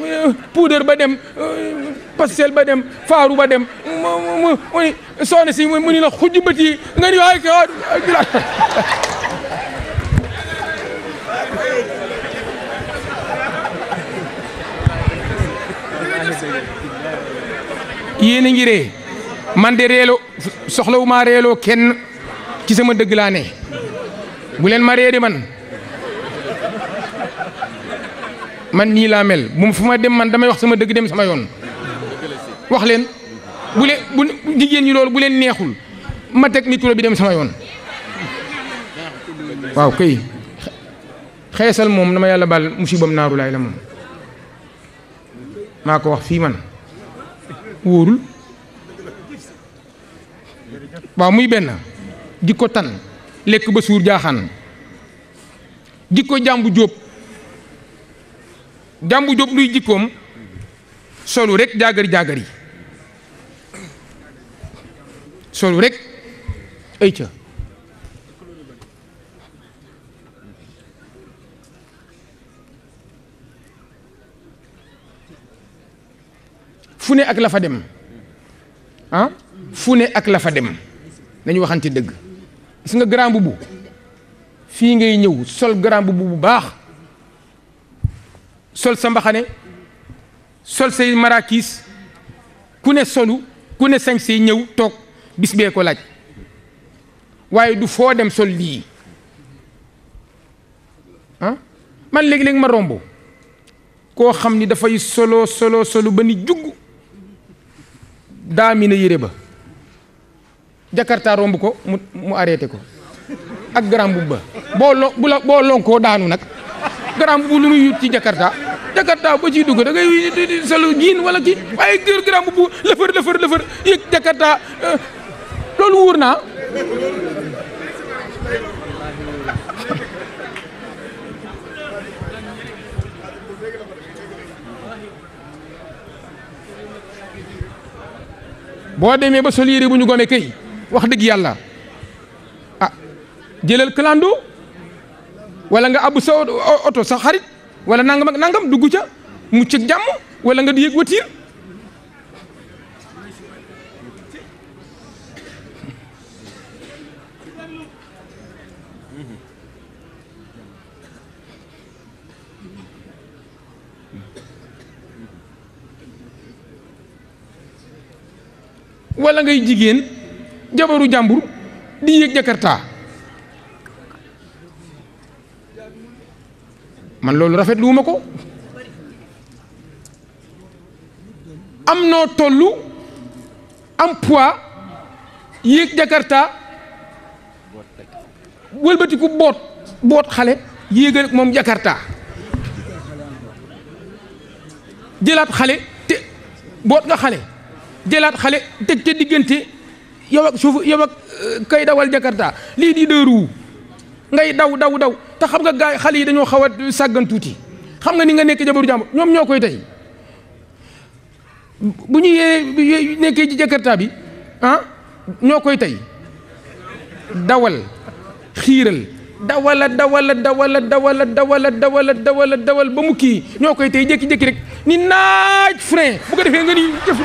puudar ba dem pastel ba dem faaru ba dem mu ni soxna si mu ni la xujj bët yi nga ni waay yéen a ngi ree man de reeloo soxlawu maa reeloo kenn ci sama dëgg laa ne bu leen ma ree de man nii laa mel fu ma dem man damay wax sama dëgg dem sama yoon wax leen bu jigéen ñi loolu bu leen neexul ma teg micro bi dem sama yoon waaw kay xeesal moom dama yàlla baal musibam naaru laay la moom maa ko wax fii man wóorul waaw muy benn jikko tan lekk ba suur jaaxaan jikko jàmbu jóob luy jikkoom solu rek jaagari solu rek ay ca fu ne ak la fa dem ah fu ne ak la fa dem nañu waxante dëgg gis nga grand boubou fii ngay ñëw sol grand boubou bu baax sol sa mbaxane sol say marakis ku ne solu ku ne sañ say ñëw toog bis bee ko laaj waaye du foo dem sol lii ah man léegi-léegi ma romb koo xam ni dafay solo ba ni jugg daa mi na yére ba Jakarta romb ko mu arrêté ko ak grand boubou ba boo lonkoo daanu nag grand boubou lu muy yut ci Jakarta ba ciy dugg da ngay solo jiin wala kii waaye grand boubou lëfër yëg Jakarta loolu wóor naa boo demee ba sol yére bu ñu gome kay wax dëgg yàlla jëlal clando wala nga abbu sa oto sa xarit wala nangam ak nangam dugg ca mucc ak jàmm wala nga di yëg watiir wala ngay jigéen jabaru jàmbur di yéeg jakarta man loolu rafetlu ma ko am noo tollu am poids yéeg jakarta wëlbatiku boot xale yéegal moom jakarta jëlaat xale te boot nga xale jëlaat xale teg ca diggante yow ak kay dawal jakarta lii di dëru ngay daw te xam nga gaay xale yi dañoo xaw a sàggan tuuti xam nga ni nga nekk jabaru jàmbur ñoom ñoo koy tey bu ñu nekkee ci jakarta bi ñoo koy tey dawal xiiral dawal ba mu kii ñoo koy tey jékki-jékki rek ni naaj frein bu ko defee nga ni jëf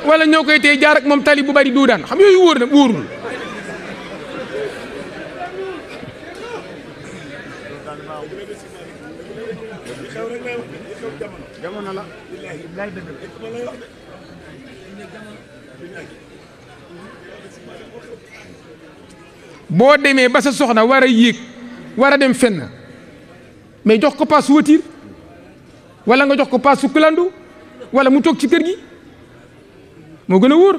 wala ñoo koy tey jaar ak moom tali bu bari doo daan xam yooyu wóor na wóorul boo demee ba sa soxna war a yéeg war a dem fenn mais jox ko paas voiture wala nga jox ko paas sukkalandu wala mu toog ci kër gi moo gën a wóor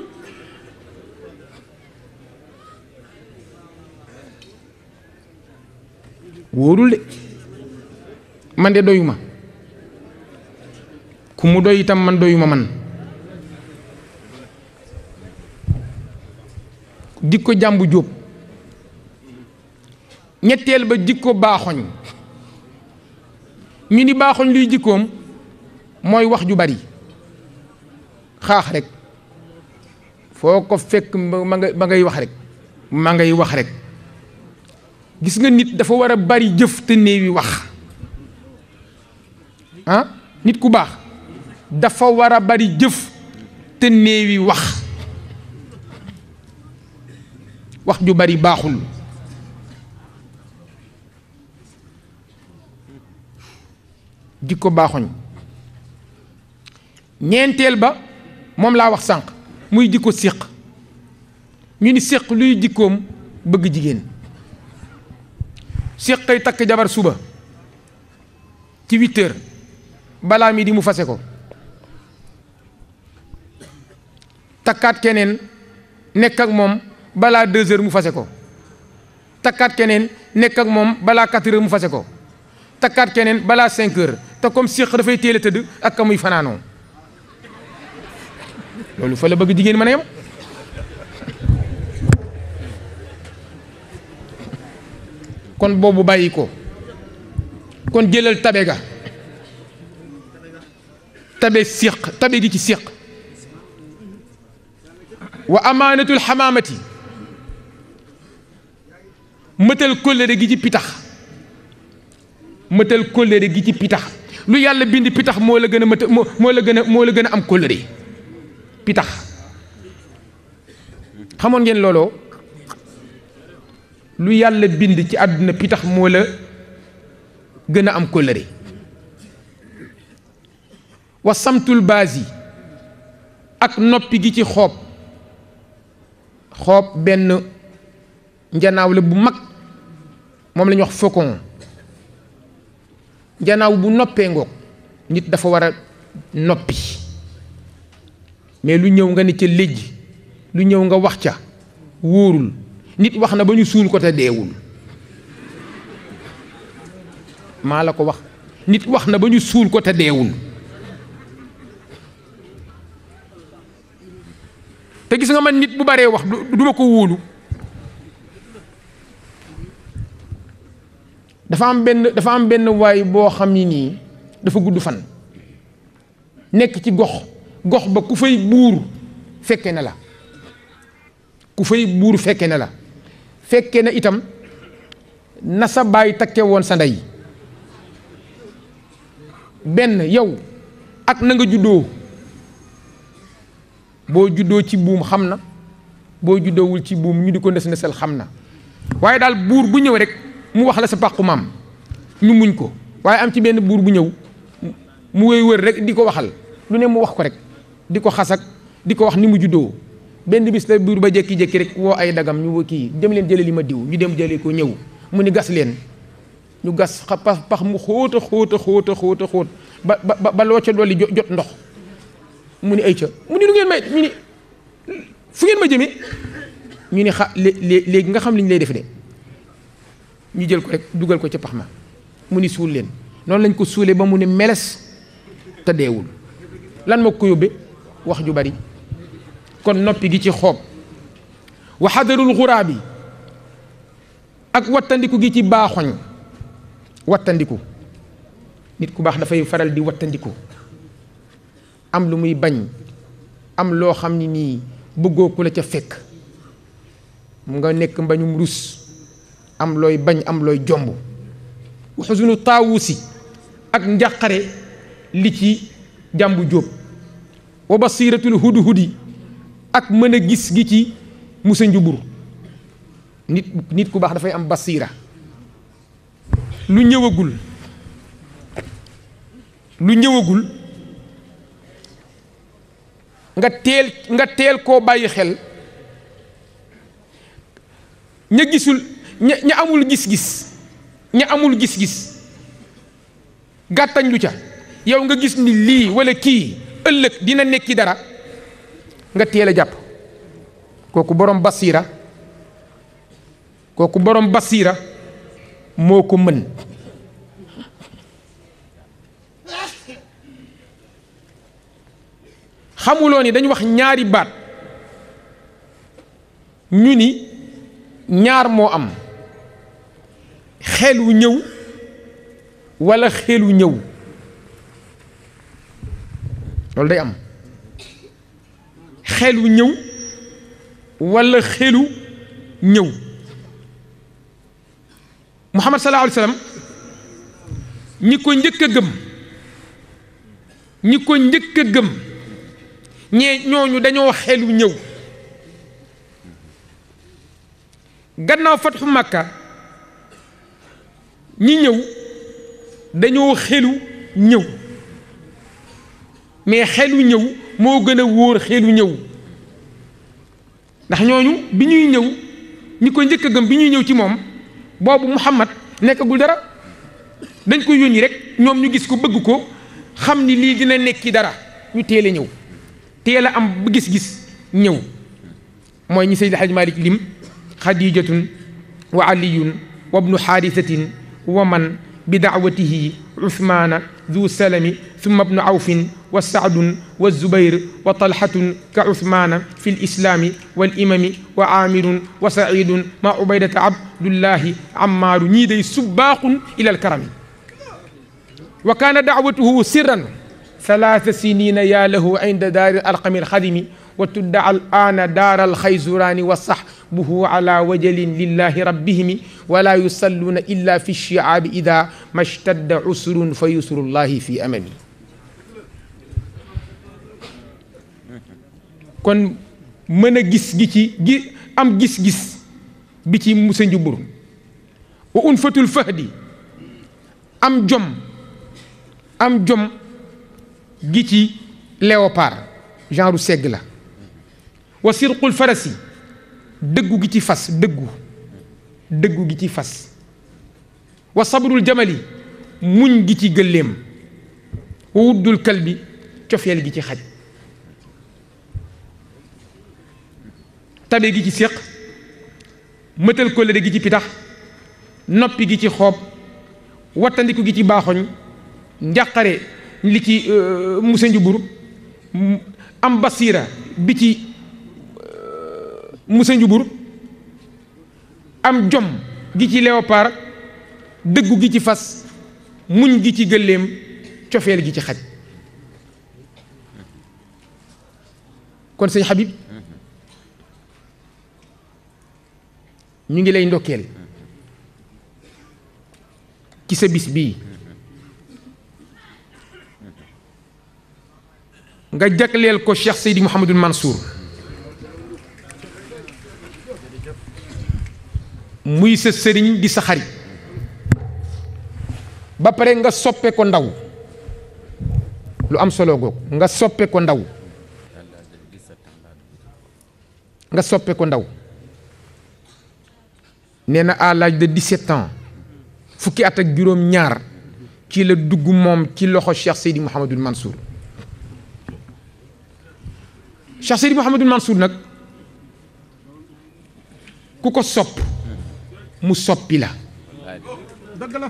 wóorul de man de doyuma ku mu doy itam man doyuma man jikko jàmbu jóob ñetteel ba jikko baaxoñ ñu ni baaxoñ luy jikkoom mooy wax ju bari xaax rek foo ko fekk ma ngay wax rek gis nga nit dafa war a bari jëf te néewi wax nit ku baax dafa war a bari jëf te néewi wax ju bari baaxul jikko baaxoñ ñeenteel ba moom laa wax sànq muy jikko séq ñu ni séq luy jikkoom bëgg jigéen séq kay takk jabar suba ci 8 heures balaa mi di mu fase ko takkaat keneen nekk ak moom balaa 2 heures mu fase ko takkaat keneen nekk ak moom balaa 4 heures mu fase ko takkaat keneen balaa 5 heures te comme séq dafay teel a tëdd ak ka muy fanaanoo loolu fa la bëgg jigéen mën a yem kon boobu bàyyi ko kon jëlal tabe ga tabe séq tabe gi ci séq wa amaanatul xamaamati mëtal kóllëre gi ci pitax mëtal kóllëre gi ci pitax lu yàlla bind pitax moo la gën a mëta moo la gën a am kóllëre pitax xamoon ngeen looloo lu yàlla bind ci àdduna pitax moo la gën a am kóllëre wa samtul baasi ak noppi gi ci xoob benn njanaaw la bu mag moom la ñuy wax faucon njanaaw bu noppee ngoog nit dafa war a noppi mais lu ñëw nga ne ca léej lu ñëw nga wax ca wóorul nit wax na ba ñu suul ko te deewul maa la ko wax nit wax na ba ñu suul ko te deewul te gis nga man nit bu baree wax du ma ko wóolu. dafa am benn waay boo xam ni nii dafa gudd fan nekk ci gox ba ku fay buur fekke na la fekke na itam na sa baay takke woon sa ndey benn yow ak na nga juddoo boo juddoo ci buum xam na boo juddoowul ci buum ñu di ko nes-nesal xam na waaye daal buur bu ñëw rek mu wax la sa pàqu maam ñu muñ ko waaye am ci benn buur bu ñëw mu wër rek di ko waxal lu ne mu wax ko rek di ko xasak di ko wax ni mu juddoo benn bis la buur ba jékki-jékki rek woo ay dagam ñu kii dem leen jëlee li ma diw ñu dem jëlee ko ñëw mu ni gas leen ñu gas pax mu xóot ba loo ca dolli jot ndox mu ni ay ca mu ni lu ngeen may ñu ni fu ngeen ma jëmee ñu ni léegi nga xam li ñu lay def de ñu jël ko rek dugal ko ca pax ma mu ni suul leen noonu lañ ko suulee ba mu ne meles te deewul lan moo ko yóbbee wax ju bari kon noppi gi ci xoob wa xadarul xuraabi ak wattandiku gi ci baaxoñ wattandiku nit ku baax dafay faral di wattandiku am lu muy bañ am loo xam ni nii bëggoo ku la ca fekk mu nga nekk mbañum rus am looy bañ am looy jomb wa xusunu taawusi ak njàqare li ci jàmbu jóob wa basiratul hudhudi ak mën a gis gi ci musa njubur nit ku baax dafay am basira lu ñëwagul nga teel koo bàyyi xel ña amul gis-gis gàttañ lu ca yow nga gis ni lii wala kii ëllëg dina nekki dara nga teel a jàpp kooku borom basira moo ko mën xamuloo ni dañu wax ñaari baat ñu ni ñaar moo am xel wu ñëw walla xel wu ñëw loolu day am xel wu ñëw walla xelu ñëw Muhammad sallallahu alayhi wa sallam ñi ko njëkk a gëm ñooñu dañoo xelu ñëw gannaaw fatxu Makka ñi ñëw dañoo xelu ñëw mais xelu ñëw moo gën a wóor xelu ñëw ndax ñooñu bi ñuy ñëw ñi ko njëkk a gëm bi ñuy ñëw ci moom boobu Muhammad nekkagul dara dañ ko yónni rek ñoom ñu gis ko bëgg ko xam ni lii dina nekki dara ñu teel a ñëw teel a am gis-gis ñëw mooy ñi Seydi Hajji Malik lim xadijatun wa aliyun wa ibnu xaarisatin wa man bi daawatihi uthmaana du salami thumma ibnu awfin wa saadun wa zubayr wa talhatun ka uthmaana fi lislaami wal imami wa aamirun wa saidun ma ubaydata abdullahi ammaaru ñii day subbaaxun ila alkarami wa kaana daawatuhu sirran ثلاث سنين يا له عند دار الأرقم الخدم وتدعى الآن دار الخيزران وصحبه على وجل لله ربهم ولا يصلون إلا في الشعاب إذا ما اشتد عسر فيسر الله في أمامي kon mën a gis gi am gis-gis bi ci musa njubur wa unfatul fahdi am jom gi ci léopard genre segg la wa sirqul farasi dëggu gi ci fas dëggu gi ci fas wa sabrul jamali muñ gi ci gëléem wa wuddul kalbi cofeel gi ci xaj tabe gi ci séq mëtal kóllëre gi ci pitax noppi gi ci xoob wattandiku gi ci baaxoñ njàqare li ci musa njubur am basira bi ci musa njubur am jom gi ci léopard dëggu gi ci fas muñ gi ci gëléem cofeel gi ci xaj kon sëñ Habib ñu ngi lay ndokkeel ci sa bis bii nga jagleel ko Cheikh Seydi Mouhamadul Mansour muy sa sëriñ di sa xarit ba pare nga soppe ko ndaw lu am solo goog nga soppe ko ndaw nga soppe ko ndaw nee na à l'âge de 17 ans fukki at ak juróom ñaar ci la dugg moom ci loxo Cheikh Seydi Mouhamadul Mansour Cheikh Seydi Mouhamadul Mansour nag ku ko sopp mu soppi la dëgg la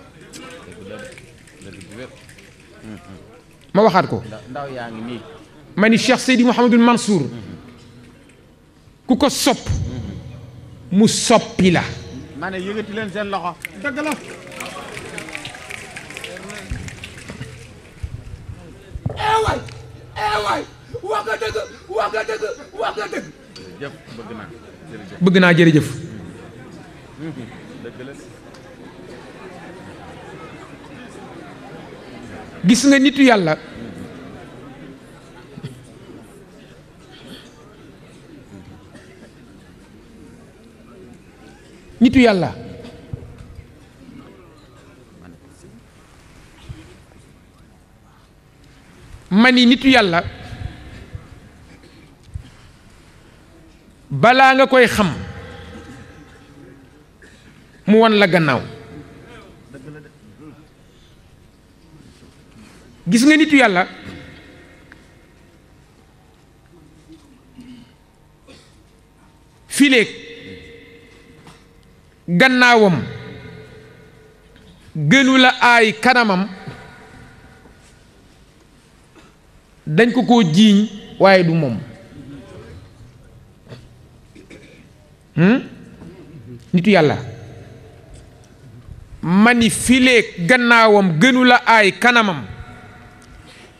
ma waxaat ko ndaw yaa ngi nii ma ni Cheikh Seydi Mouhamadul Mansour ku ko sopp mu soppi la ma ne yëgati leen seen loxo dëgg la waay wax nga dëgg wax nga dëgg wax nga dëgg jëf bëgg naa jërëjëf bëgg naa jërëjëf dëgg la gis nga nitu yàlla nitu yàlla mani nitu yàlla balaa nga koy xam mu wan la gannaaw gis nga nitu yàlla fileeg gannaawam gënu la aay kanamam dañ ko koo jiiñ waaye du moom nitu yàlla mani fileeg gannaawam gënu la aay kanamam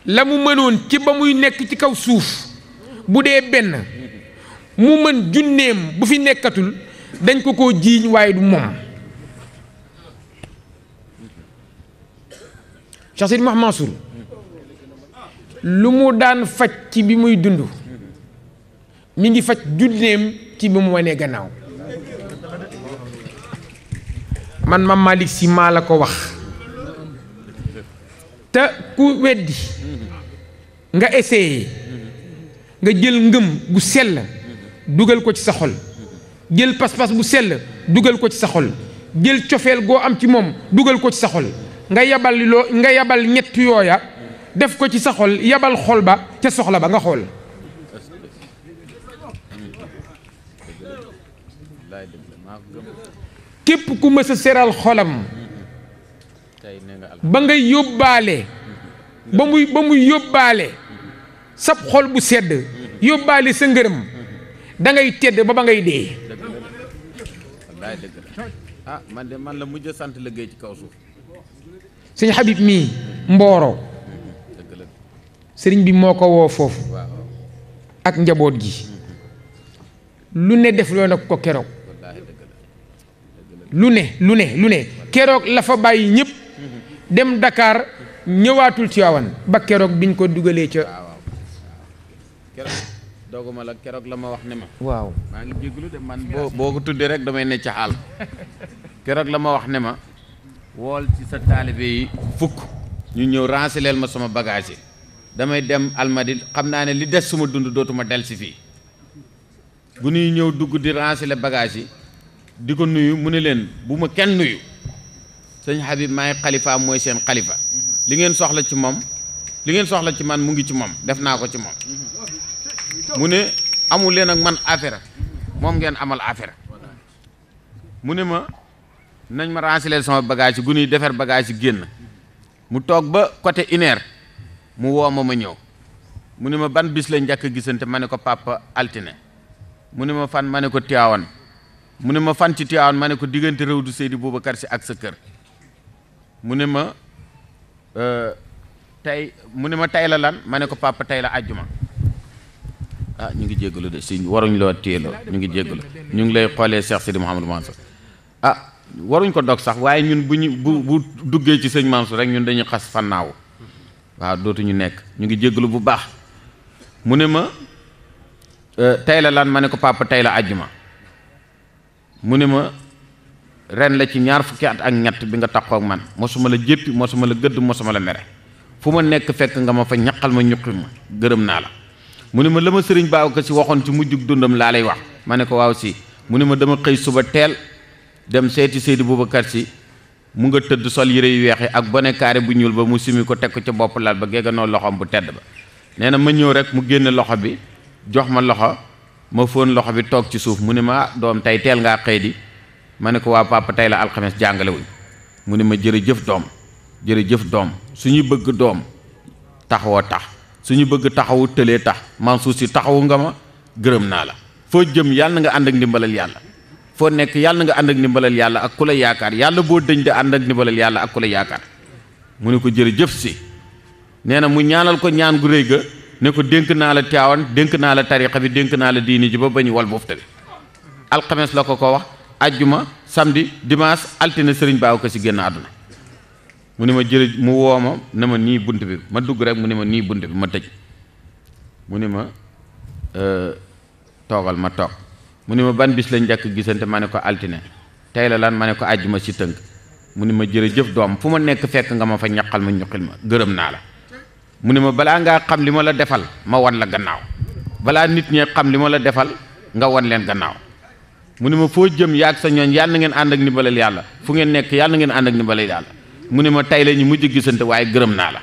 la mu mënoon ci ba muy nekk ci kaw suuf bu dee benn mu mën junneem bu fi nekkatul dañ ko koo jiiñ waaye du moom Cheikh Seydi Mouhamadou Mansour lu mu daan faj ci bi muy dund mi ngi faj junneem ci bi mu wanee gannaaw man Mame Malick Sy maa la ko wax te ku weddi nga essayé nga jël ngëm gu sell dugal ko ci sa xol jël pas-pas bu sell dugal ko ci sa xol jël cofeel goo am ci moom dugal ko ci sa xol nga yabal ñett yooya def ko ci sa xol yabal xol ba ca soxla ba nga xool képp ku mës a seral xolam ba nga yóbbaale ba muy yóbbaale sab xol bu sedd yóbbaale sa ngërëm da ngay tedd ba ngay dee. wallaay dëgg la ah man la mujj sant liggéey ci kaw suuf. sëñ Habib mii Mboro sëriñ bi moo ko woo foofu ak njaboot gi lu ne def loo nag ko keroog lu ne keroog la fa bàyyi ñëpp dem Dakar ñëwaatul Tiwaawan ba keroog biñ ko dugalee ca. keroog dooguma la keroog la ma wax ne ma. waaw maa ngi jégalu de man boo ko tuddee rek damay ne ca xaal keroog la ma wax ne ma wool ci sa taalibe yi fukk ñu ñëw ranceleel ma sama bagage yi damay dem Almadi xam naa ne li des suma dund dootuma del si fii bu ñuy ñëw dugg di ranceler bagage yi di ko nuyu mu ne leen bu ma kenn nuyu sëñ Habib maay xalifa mooy seen xalifa li ngeen soxla ci moom li ngeen soxla ci man mu ngi ci moom def naa ko ci moom mu ne amul leen ak man affaire moom ngeen amal affaire mu ne ma nañ ma ranceler sama bagage yi gu ñuy defar bagage yi génn mu toog ba côté 1h mu woo ma ñëw mu ne ma ban bis la njëkk a gisante ma ne ko papa altine mu ne ma fan ma ne ko Tiwaawan mu ne ma fan ci Tiwaawan ma ne ko diggante réew du Seydi Boubacar si ak sa kër mu ne ma tey mu ne ma tey la lan ma ne ko papa tey la àjjuma ah ñu ngi jéggalu de si waruñ loo téeloo ñu ngi jéggalu ñu ngi lay xoolee Cheikh Sidi Mouhamadou Mansour ah waruñ ko dog sax waaye ñun bu duggee ci sëñ Mansour rek ñun dañuy xas fannaaw waaw dootuñu nekk ñu ngi jéggalu bu baax mu ne ma tey la lan ma ne ko papa tey la àjjuma mu ne ma ren la ci ñaar fukki at ak ñett bi nga taxoo ak man mosuma la jéppi mosuma la gëdd mosuma la mere fu ma nekk fekk nga ma fa ñaqal ma ñuqi ma gërëm naa la mu ne ma la ma sëriñ Babacar si waxoon ci mujjug dundam laa lay wax ma ne ko waaw si mu ne ma dama xëy suba teel dem seeti Seydi Boubacar si mu nga tëdd sol yére yu weex yi ak bone carré bu ñuul ba mu simi ko teg ko ca bopp lal ba géeganoo loxoom bu tedd ba nee na ma ñëw rek mu génne loxo bi jox ma loxo ma fóon loxo bi toog ci suuf mu ne ma doom tey teel ngaa xëy di ma ne ko waa papa tey la alxames jàngale wuñ mu ne ma jërëjëf doom jërëjëf doom suñu bëgg doom taxawoo tax suñu bëgg taxawu tëlee tax Mansour si taxawu nga ma gërëm naa la foo jëm yàlla na nga ànd ak ndimbalal yàlla foo nekk yàlla na nga ànd ak ndimbalal yàlla ak ku la yaakaar yàlla boo dëñ de ànd ak ndimbalal yàlla ak ku la yaakaar mu ne ko jërëjëf si nee na mu ñaanal ko ñaan gu rëy ga ne ko dénk naa la Tiwaawan dénk naa la tariqa bi dénk naa la diini ji ba bañu wal boofu tamit alxames la ko wax ajjuma samedi dimanche altine sëriñ Babacar si génn àdduna mu ne ma jërëj mu woo ma ne ma nii bunt bi ma dugg rek mu ne ma nii bunt bi ma tëj mu ne ma toogal ma toog mu ne ma ban bis lañ njëkk gisante ma ne ko altine tey la lan ma ne ko ajjuma si tënk mu ne ma jërëjëf doom fu ma nekk fekk nga ma fa ñaqal ma ñuqil ma gërëm naa la mu ne ma balaa ngaa xam li ma la defal ma wan la gannaaw balaa nit ñee xam li ma la defal nga wan leen gannaaw mu ne ma foo jëm yaag sa ñooñ yàlla na ngeen ànd ak ndimbalal yàlla fu ngeen nekk yàlla na ngeen ànd ak ndimbalal yàlla mu ne ma tey la ñu mujj gisante waaye gërëm naa la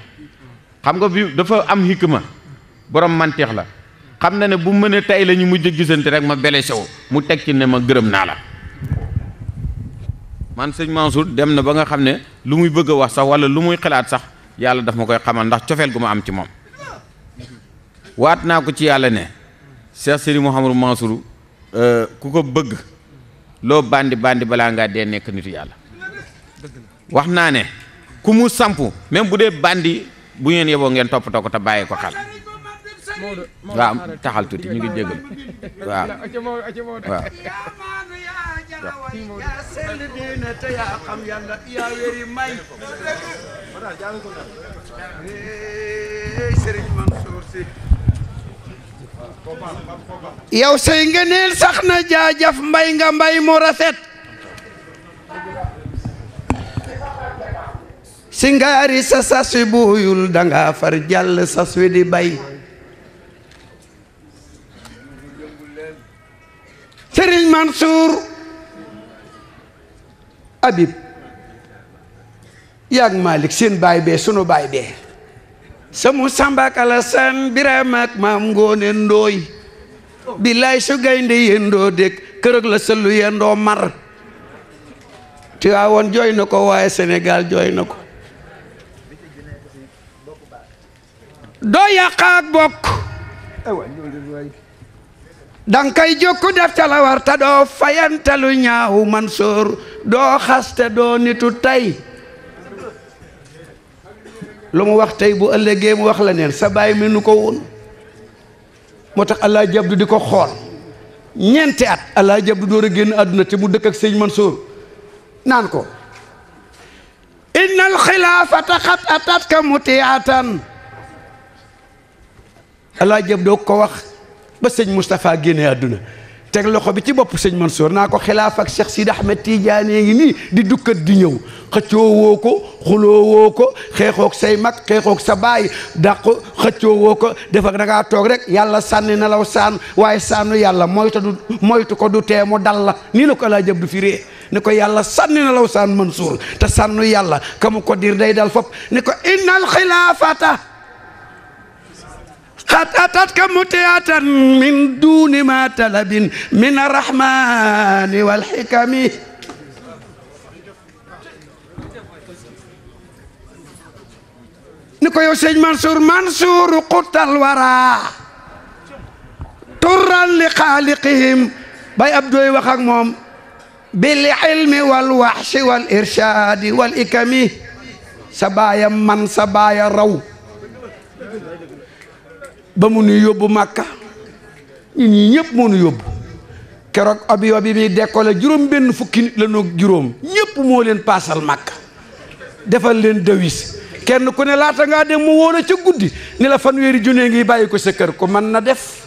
xam nga bi dafa am hikma borom manteex la xam na ne bu mu mënee tey la ñu mujj gisante rek ma bele sew mu teg ci ne ma gërëm naa la man sëñ Mansour dem na ba nga xam ne lu muy bëgg a wax sax wala lu muy xalaat sax yàlla daf ma koy xamal ndax cofeel gu ma am ci moom waat naa ko ci yàlla ne Cheikh Seydi Mouhamadou Mansour ku ko bëgg loo bandi bandi balaa ngaa dee nekk nitu yàlla wax naa ne ku mu sampu même bu dee bandi bu ngeen yeboo ngeen toppatoo ko te bàyyi ko xel waaw taxal tuuti ñu ngi jégalu waaw waaw yow say ngëneel sax na jaajaf mbay nga mbay mu rafet si ngaari sa sas wi buuyul danga far jàll sas wi di bay Sëriñ Mansour Habib yaag Malick seen baay bee sunu baay bee samu Samba Kalasan Biram ak maam Ngoone Ndooy billaay su gaynde yendoo dëkk kërëg la sëllu yendoo mar Tiwaawoon jooy na ko waaye Sénégal jooy na ko doo yàq ak bokk dang kay jokku def ca la war ta doo fayantalu ñaaw Mansour doo xaste doo nitu tey lu mu wax tey bu ëllëgee mu wax la neen sa baay mi nu ko woon moo tax allah jabdu di ko xool ñeenti at allah jabdu door a génn àdduna te mu dëkk ak sëñ Mansour naan ko innal xilaafata xat atatka mutiatan allah jabdu ko wax ba sëñ Moustapha génne àdduna teg loxo bi ci bopp sëñ Mansour naa ko xilaaf ak Cheikh Sidi Ahmed Tidiane ngi nii di dukkat di ñëw xëccoo woo ko xuloo woo ko xeexoog say mag xeexoog sa baay dàq xëccoo woo ko dafa da ngaa toog rek yàlla sànni na law saan waaye sànnu yàlla moytu ko du tee mu dal la nii la ko laa jëb du fi ree ni ko yàlla sànni na law saan Mansour te sànnu yàlla ka mu ko dir day dal fop ni ko innal xilaafata xat atatka mutiatan min duni ma talabin min arrahmani walxikami ni ko yow sëñ Mansour Mansour qutal wara tur turran li xaaliqihim bay Abdooy wax ak moom bil ilmi wal waxshi wal irshaadi wal ikami sa baaya man sa baaya raw ba mu nu yóbbu Màkka ñun ñii ñëpp moo nu yóbbu keroog avion bi muy décollé juróom benn fukki nit la noog juróom ñëpp moo leen paasal Màkka defal leen dawis kenn ku ne laata ngaa dem mu woon a ca guddi ni la fanweeri junne ngi bàyyi ko sa kër ko mën na def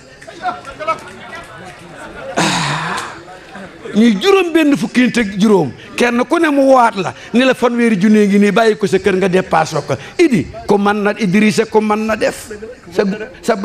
ñuy juróom benn fukki nit ak juróom kenn ku ne mu waat la ni la fanweeri junne ngi nii bàyyi ko sa kër nga dépassé ko idi ko mën na Idrissa ko mën na def sa